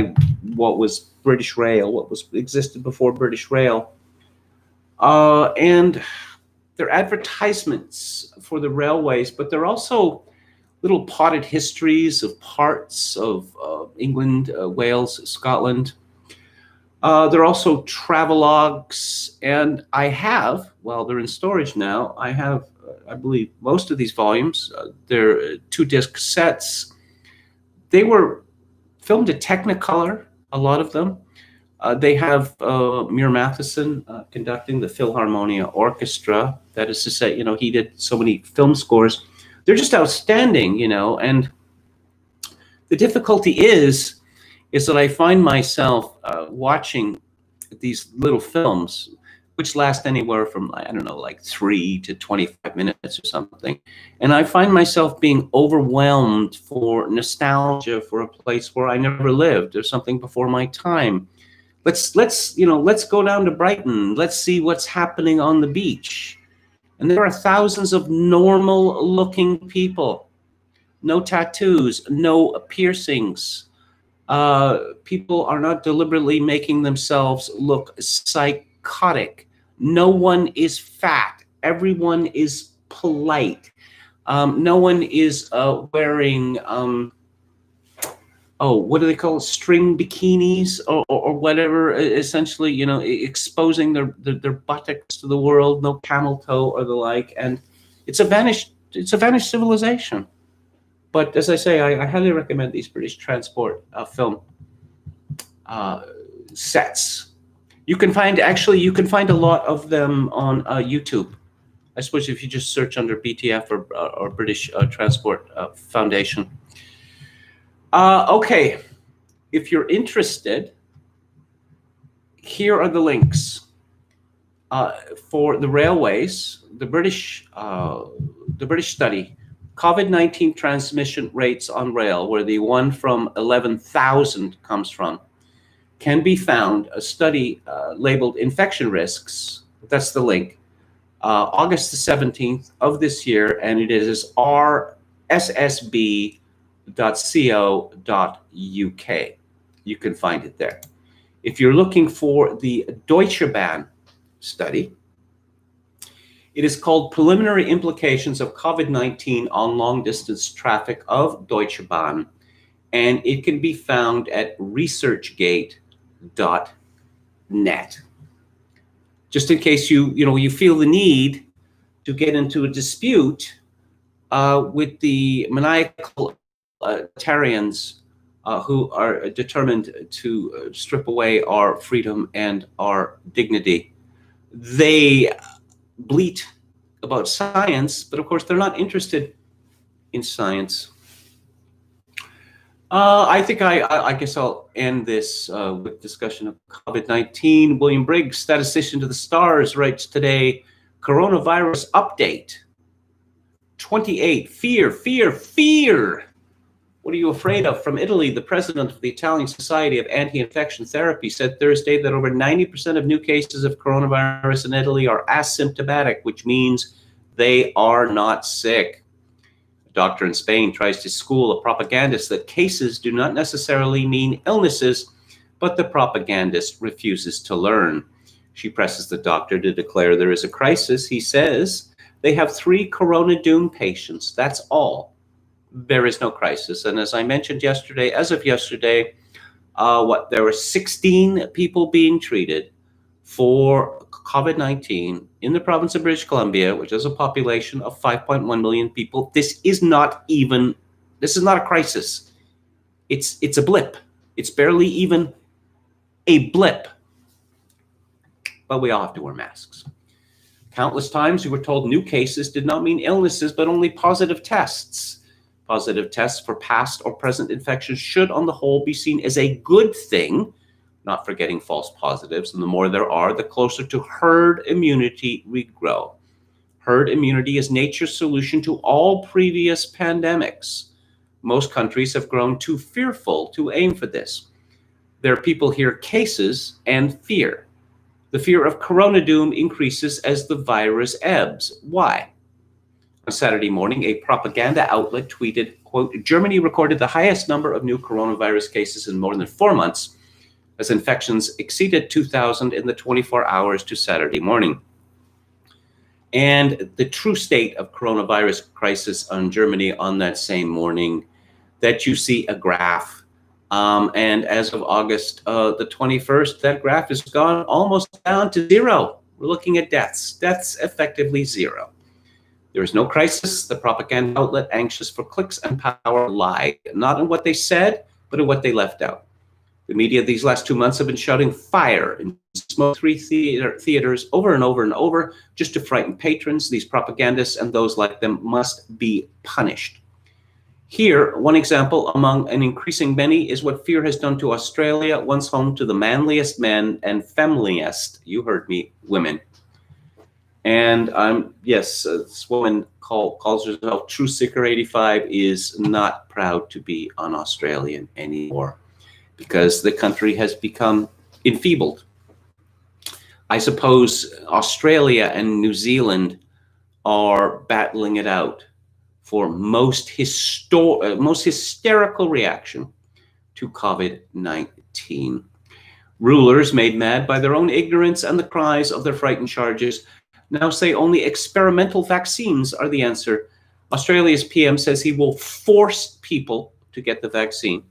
what was British Rail, what was existed before British Rail. And they're advertisements for the railways, but they're also little potted histories of parts of England, Wales, Scotland. They're also travelogues, and I have, well, they're in storage now, I have, I believe, most of these volumes. They're 2-disc sets. They were filmed at Technicolor, a lot of them. They have Muir Matheson conducting the Philharmonia Orchestra. That is to say, you know, he did so many film scores. They're just outstanding, you know, and the difficulty is that I find myself watching these little films, which last anywhere from, I don't know, like 3 to 25 minutes or something. And I find myself being overwhelmed for nostalgia for a place where I never lived or something before my time. Let's go down to Brighton. Let's see what's happening on the beach. And there are thousands of normal looking people. No tattoos, no piercings. People are not deliberately making themselves look psychotic. No one is fat. Everyone is polite. No one is wearing, what do they call it? String bikinis or whatever, essentially, you know, exposing their buttocks to the world, no camel toe or the like. And it's a vanished civilization. But as I say, I highly recommend these British Transport film sets. You can find a lot of them on YouTube. I suppose if you just search under BTF or British Transport Foundation. Okay, if you're interested, here are the links for the railways, the British study. COVID-19 transmission rates on rail, where the one from 11,000 comes from, can be found. A study labeled Infection Risks, that's the link, August the 17th of this year, and it is rssb.co.uk. You can find it there. If you're looking for the Deutsche Bahn study, it is called Preliminary Implications of COVID-19 on Long-Distance Traffic of Deutsche Bahn, and it can be found at researchgate.net. Just in case you feel the need to get into a dispute with the maniacal Tarians who are determined to strip away our freedom and our dignity. They bleat about science, but of course they're not interested in science. I think I guess I'll end this with discussion of COVID-19. William Briggs, statistician to the stars, writes today, coronavirus update. 28, fear, fear, fear. What are you afraid of? From Italy, the president of the Italian Society of Anti-Infection Therapy said Thursday that over 90% of new cases of coronavirus in Italy are asymptomatic, which means they are not sick. A doctor in Spain tries to school a propagandist that cases do not necessarily mean illnesses, but the propagandist refuses to learn. She presses the doctor to declare there is a crisis. He says They have 3 corona doom patients. That's all. There is no crisis. And as I mentioned yesterday, as of yesterday, there were 16 people being treated for COVID-19 in the province of British Columbia, which has a population of 5.1 million people. This is not a crisis. It's a blip. It's barely even a blip. But we all have to wear masks. Countless times we were told new cases did not mean illnesses, but only positive tests. Positive tests for past or present infections should, on the whole, be seen as a good thing, not forgetting false positives. And the more there are, the closer to herd immunity we grow. Herd immunity is nature's solution to all previous pandemics. Most countries have grown too fearful to aim for this. There are people hear cases and fear. The fear of corona doom increases as the virus ebbs. Why? On Saturday morning, a propaganda outlet tweeted, quote, Germany recorded the highest number of new coronavirus cases in more than 4 months, as infections exceeded 2,000 in the 24 hours to Saturday morning. And the true state of coronavirus crisis on Germany on that same morning, that you see a graph. And as of August the 21st, that graph has gone almost down to 0. We're looking at deaths. Deaths effectively 0. There is no crisis. The propaganda outlet, anxious for clicks and power, lied, not in what they said, but in what they left out. The media these last 2 months have been shouting fire and smoke-free theaters over and over and over just to frighten patrons. These propagandists and those like them must be punished. Here, one example among an increasing many is what fear has done to Australia, once home to the manliest men and femliest, you heard me, women. And yes, this woman calls herself True Seeker 85 is not proud to be an Australian anymore because the country has become enfeebled. I suppose Australia and New Zealand are battling it out for most hysterical reaction to COVID-19. Rulers made mad by their own ignorance and the cries of their frightened charges now say only experimental vaccines are the answer. Australia's PM says he will force people to get the vaccine.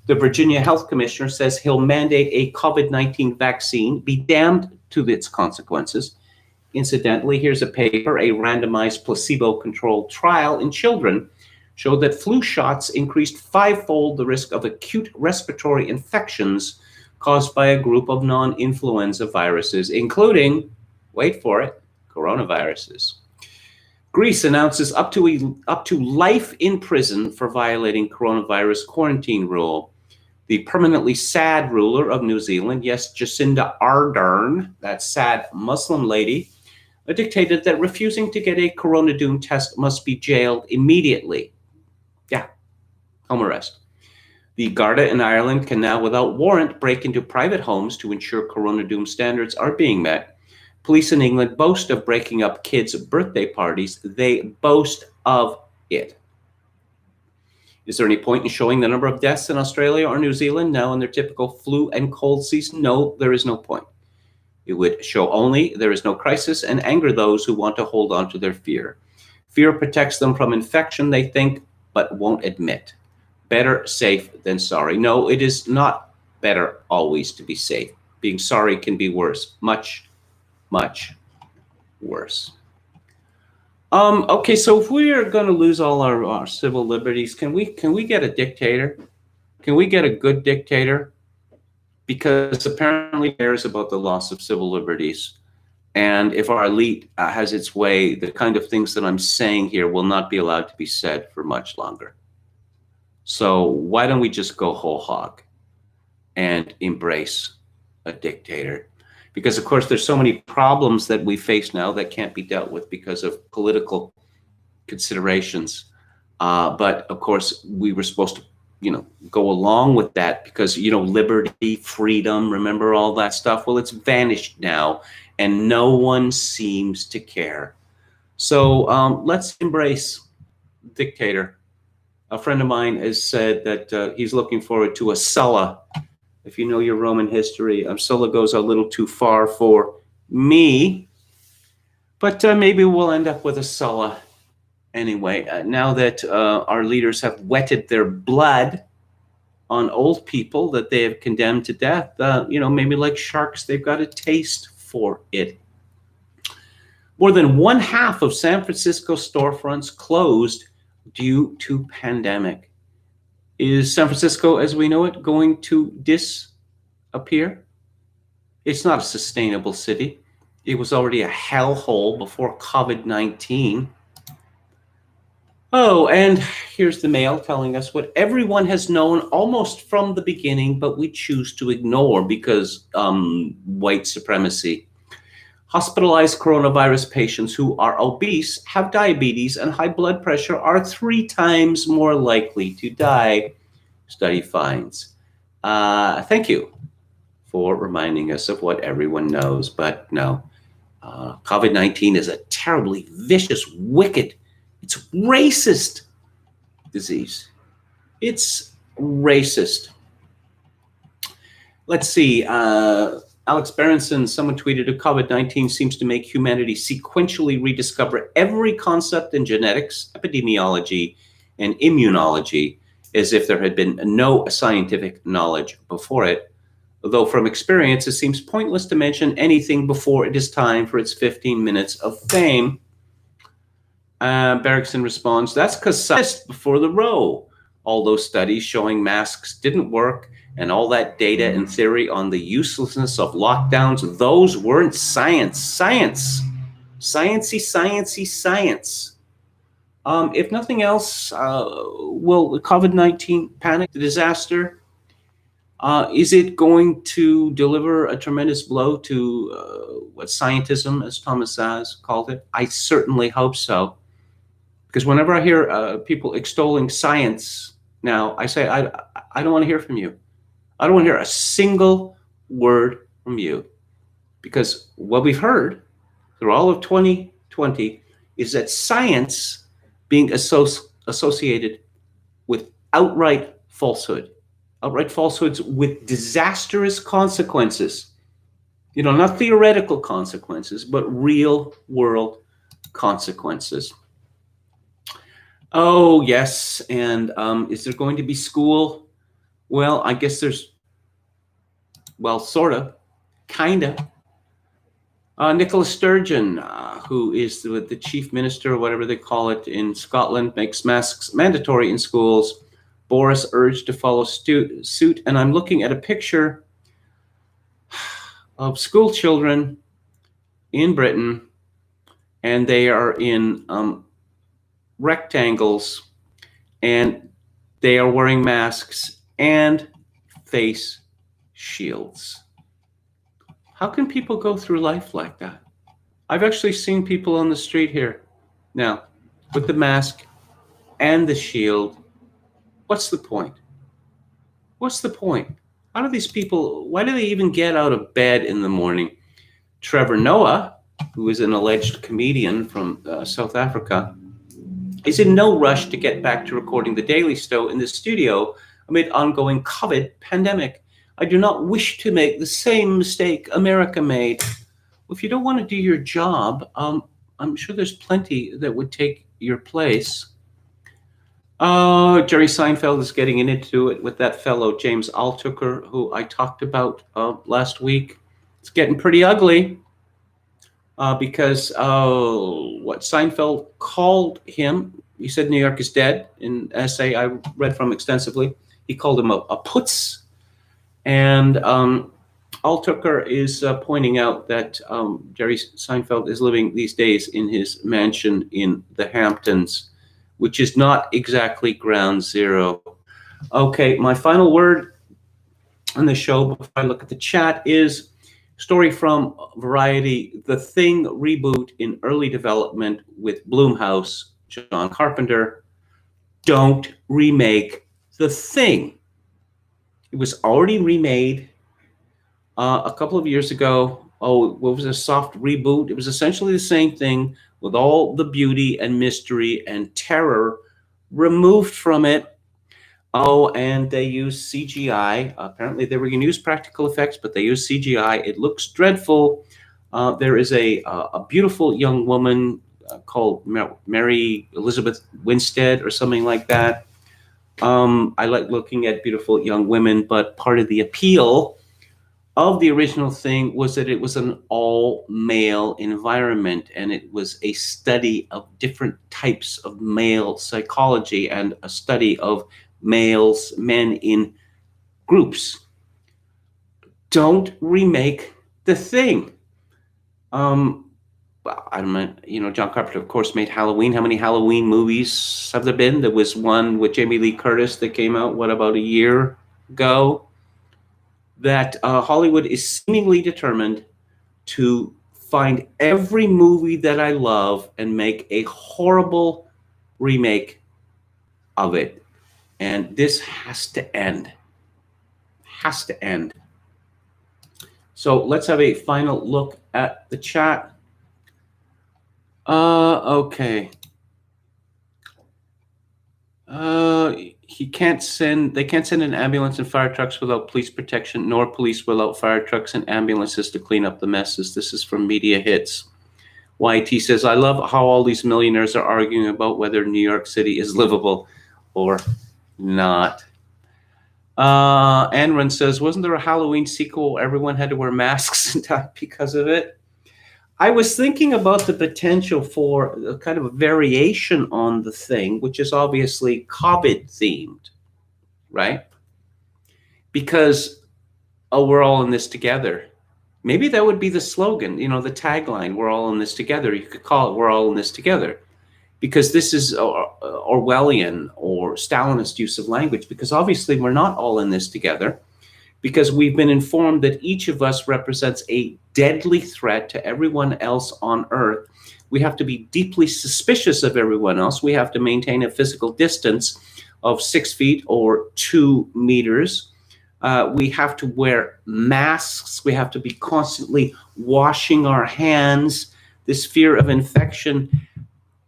The Virginia Health Commissioner says he'll mandate a COVID-19 vaccine, be damned to its consequences. Incidentally, here's a paper, a randomized placebo-controlled trial in children showed that flu shots increased 5-fold the risk of acute respiratory infections caused by a group of non-influenza viruses, including, wait for it, coronaviruses. Greece announces up to life in prison for violating coronavirus quarantine rule. The permanently sad ruler of New Zealand, yes, Jacinda Ardern, that sad Muslim lady, dictated that refusing to get a corona doom test must be jailed immediately. Yeah, home arrest. The Garda in Ireland can now, without warrant, break into private homes to ensure corona doom standards are being met. Police in England boast of breaking up kids' birthday parties. They boast of it. Is there any point in showing the number of deaths in Australia or New Zealand now in their typical flu and cold season? No, there is no point. It would show only there is no crisis and anger those who want to hold on to their fear. Fear protects them from infection, they think, but won't admit. Better safe than sorry. No, it is not better always to be safe. Being sorry can be worse. Much, much worse. Okay, so if we are going to lose all our civil liberties, can we get a dictator? Can we get a good dictator? Because apparently cares about the loss of civil liberties. And if our elite has its way, the kind of things that I'm saying here will not be allowed to be said for much longer. So why don't we just go whole hog and embrace a dictator? Because, of course, there's so many problems that we face now that can't be dealt with because of political considerations. But, of course, we were supposed to, go along with that because, liberty, freedom, remember all that stuff? Well, it's vanished now, and no one seems to care. So let's embrace dictator. A friend of mine has said that he's looking forward to a Sulla. If you know your Roman history, Sulla goes a little too far for me. But maybe we'll end up with a Sulla anyway. Now that our leaders have wetted their blood on old people that they have condemned to death, maybe like sharks, they've got a taste for it. More than one half of San Francisco storefronts closed due to pandemic. Is San Francisco, as we know it, going to disappear? It's not a sustainable city. It was already a hellhole before COVID-19. Oh, and here's the Mail telling us what everyone has known almost from the beginning, but we choose to ignore because white supremacy. Hospitalized coronavirus patients who are obese, have diabetes, and high blood pressure are 3 times more likely to die, study finds. Thank you for reminding us of what everyone knows, but no. COVID-19 is a terribly vicious, wicked, it's racist disease. It's racist. Let's see. Alex Berenson, someone tweeted, COVID-19 seems to make humanity sequentially rediscover every concept in genetics, epidemiology, and immunology, as if there had been no scientific knowledge before it. Though from experience, it seems pointless to mention anything before it is time for its 15 minutes of fame. Bergson responds, that's because science before the row. All those studies showing masks didn't work and all that data and theory on the uselessness of lockdowns, those weren't science. Science. Sciencey, sciencey, science. If nothing else, will the COVID-19 panic, the disaster, is it going to deliver a tremendous blow to what scientism, as Thomas Saz called it? I certainly hope so. Because whenever I hear people extolling science now, I say, I don't want to hear from you. I don't want to hear a single word from you. Because what we've heard through all of 2020 is that science being associated with outright falsehood. Outright falsehoods with disastrous consequences. Not theoretical consequences, but real world consequences. Oh, yes. And is there going to be school? Well, I guess there's, sort of, kind of. Nicola Sturgeon, who is the chief minister, or whatever they call it in Scotland, makes masks mandatory in schools. Boris urged to follow suit. And I'm looking at a picture of school children in Britain, and they are in rectangles, and they are wearing masks and face shields. How can people go through life like that? I've actually seen people on the street here now with the mask and the shield. What's the point? What's the point? How do these people, why do they even get out of bed in the morning? Trevor Noah, who is an alleged comedian from South Africa, is in no rush to get back to recording The Daily Stow in the studio amid ongoing COVID pandemic. I do not wish to make the same mistake America made. If you don't want to do your job, I'm sure there's plenty that would take your place. Jerry Seinfeld is getting into it with that fellow James Altucher, who I talked about last week. It's getting pretty ugly because what Seinfeld called him, he said New York is dead, in an essay I read from extensively. He called him a putz. And Altucher is pointing out that Jerry Seinfeld is living these days in his mansion in the Hamptons, which is not exactly ground zero. Okay, my final word on the show before I look at the chat is story from Variety, The Thing reboot in early development with Blumhouse, John Carpenter. Don't remake The Thing. It was already remade a couple of years ago. Oh, what was a soft reboot? It was essentially the same thing with all the beauty and mystery and terror removed from it. Oh, and they used CGI. Apparently they were going to use practical effects, but they used CGI. It looks dreadful. There is a beautiful young woman called Mary Elizabeth Winstead or something like that. I like looking at beautiful young women, but part of the appeal of the original thing was that it was an all-male environment, and it was a study of different types of male psychology and a study of men in groups. Don't remake the thing. I don't know, John Carpenter, of course, made Halloween. How many Halloween movies have there been? There was one with Jamie Lee Curtis that came out, about a year ago? That Hollywood is seemingly determined to find every movie that I love and make a horrible remake of it. And this has to end. Has to end. So let's have a final look at the chat. Okay. They can't send an ambulance and fire trucks without police protection, nor police without fire trucks and ambulances to clean up the messes. This is from Media Hits. YT says, I love how all these millionaires are arguing about whether New York City is livable or not. Anran says, wasn't there a Halloween sequel where everyone had to wear masks and die because of it? I was thinking about the potential for a kind of a variation on the thing, which is obviously COVID themed, right? Because, we're all in this together. Maybe that would be the slogan, the tagline, we're all in this together. You could call it, we're all in this together. Because this is Orwellian or Stalinist use of language, because obviously we're not all in this together, because we've been informed that each of us represents a deadly threat to everyone else on Earth. We have to be deeply suspicious of everyone else. We have to maintain a physical distance of 6 feet or 2 meters. We have to wear masks. We have to be constantly washing our hands. This fear of infection.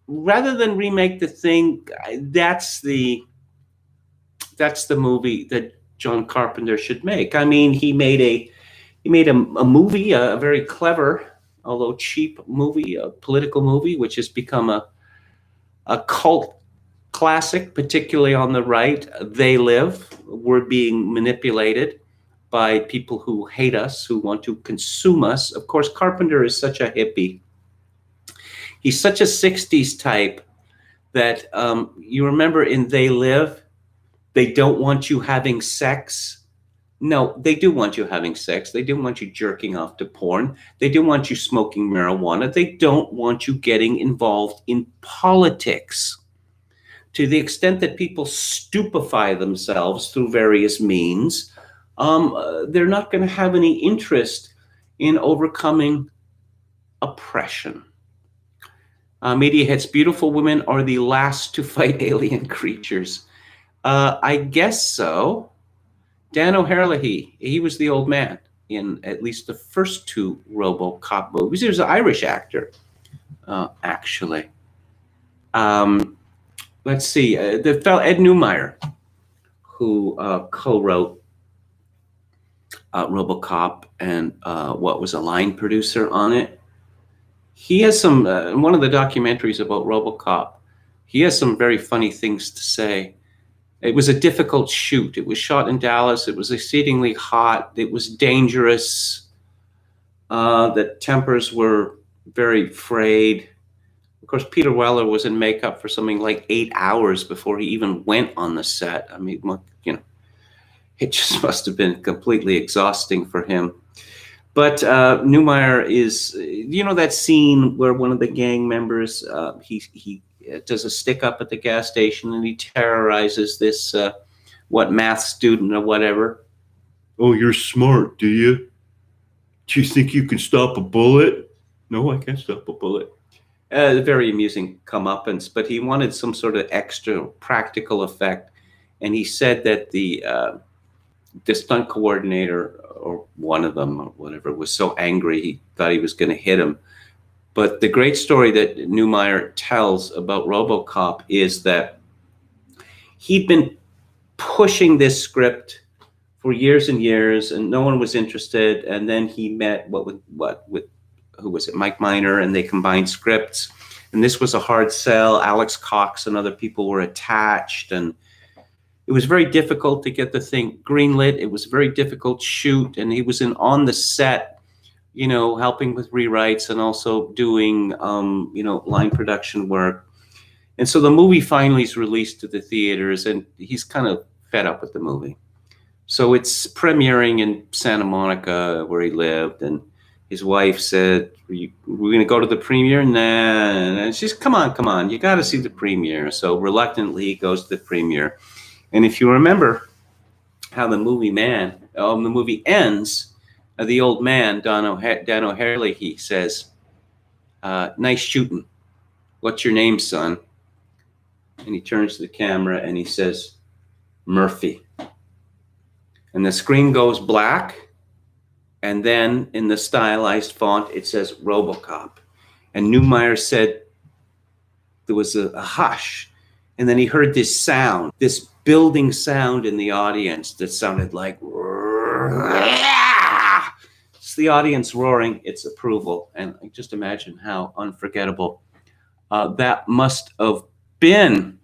Rather than remake the thing, that's the movie that John Carpenter should make. I mean, he made a movie, a very clever, although cheap movie, a political movie, which has become a cult classic, particularly on the right. They Live. We're being manipulated by people who hate us, who want to consume us. Of course, Carpenter is such a hippie. He's such a 60s type that you remember in They Live, they don't want you having sex. No, they do want you having sex. They do want you jerking off to porn. They do want you smoking marijuana. They don't want you getting involved in politics. To the extent that people stupefy themselves through various means, they're not going to have any interest in overcoming oppression. Media Hits, beautiful women are the last to fight alien creatures. I guess so. Dan O'Herlihy, he was the old man in at least the first 2 RoboCop movies. He was an Irish actor, actually. Let's see. The fellow Ed Neumeyer, who co-wrote RoboCop and was a line producer on it. He has some, in one of the documentaries about RoboCop, he has some very funny things to say. It was a difficult shoot. It was shot in Dallas. It was exceedingly hot. It was dangerous. The tempers were very frayed. Of course, Peter Weller was in makeup for something like 8 hours before he even went on the set. I mean, it just must have been completely exhausting for him. But Neumeyer is, that scene where one of the gang members, he does a stick up at the gas station and he terrorizes this, math student or whatever. Oh, you're smart, do you? Do you think you can stop a bullet? No, I can't stop a bullet. Very amusing comeuppance, but he wanted some sort of extra practical effect. And he said that the stunt coordinator, or one of them, or whatever, was so angry he thought he was going to hit him. But the great story that Neumeyer tells about RoboCop is that he'd been pushing this script for years and years, and no one was interested. And then he met with who was it, Mike Miner, and they combined scripts. And this was a hard sell. Alex Cox and other people were attached, and it was very difficult to get the thing greenlit. It was a very difficult shoot, and he was on the set, you know, helping with rewrites and also doing, you know, line production work. And so the movie finally is released to the theaters, and he's kind of fed up with the movie. So it's premiering in Santa Monica, where he lived, and his wife said, we're going to go to the premiere? Nah. And she's, come on, you got to see the premiere. So reluctantly, he goes to the premiere. And if you remember how the movie ends, the old man, Dan O'Harley, he says, nice shooting. What's your name, son? And he turns to the camera and he says, Murphy. And the screen goes black. And then in the stylized font, it says RoboCop. And Neumeier said there was a hush. And then he heard this sound, this building sound in the audience that sounded like, it's the audience roaring its approval. And I just imagine how unforgettable that must have been.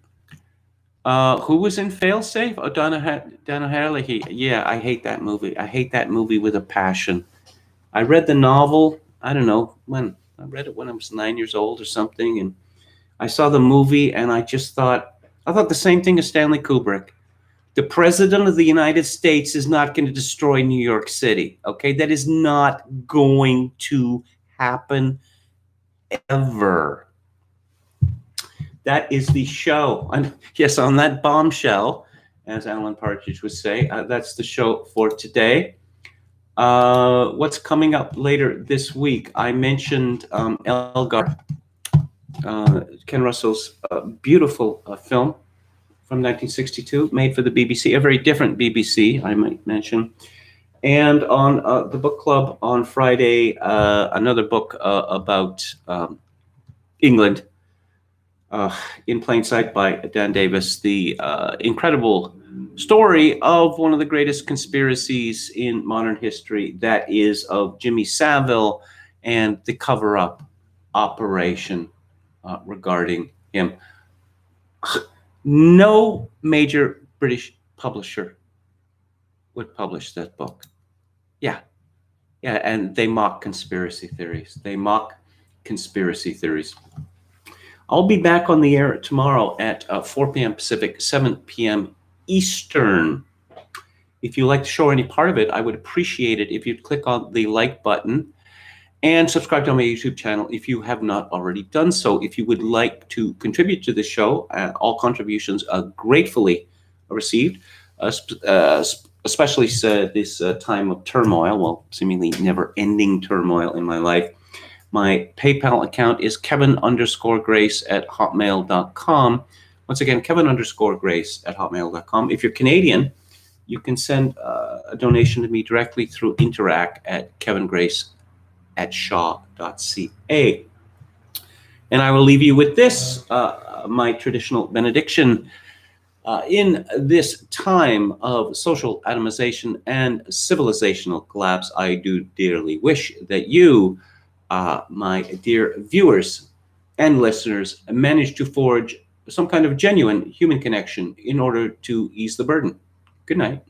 Who was in Failsafe? Oh, Dan O'Harley. Yeah, I hate that movie. I hate that movie with a passion. I read the novel, I don't know when. I read it when I was 9 years old or something. And I saw the movie and I thought the same thing as Stanley Kubrick. The president of the United States is not going to destroy New York City. Okay, that is not going to happen ever. That is the show. And yes, on that bombshell, as Alan Partridge would say, that's the show for today. What's coming up later this week? I mentioned Elgar, Ken Russell's beautiful film from 1962, made for the BBC, a very different BBC, I might mention. And on the book club on Friday, another book about England, in Plain Sight by Dan Davis, the incredible story of one of the greatest conspiracies in modern history, that is of Jimmy Savile and the cover-up operation regarding him. No major British publisher would publish that book. Yeah, and they mock conspiracy theories. I'll be back on the air tomorrow at 4 p.m. Pacific, 7 p.m. Eastern. If you like the show or any part of it, I would appreciate it if you'd click on the like button and subscribe to my YouTube channel if you have not already done so. If you would like to contribute to the show, all contributions are gratefully received, especially this time of turmoil, well, seemingly never-ending turmoil in my life. My PayPal account is kevin_grace@hotmail.com. Once again, kevin_grace@hotmail.com. If you're Canadian, you can send a donation to me directly through Interac at kevingrace@shaw.ca. And I will leave you with this, my traditional benediction. In this time of social atomization and civilizational collapse, I do dearly wish that you, my dear viewers and listeners, manage to forge some kind of genuine human connection in order to ease the burden. Good night.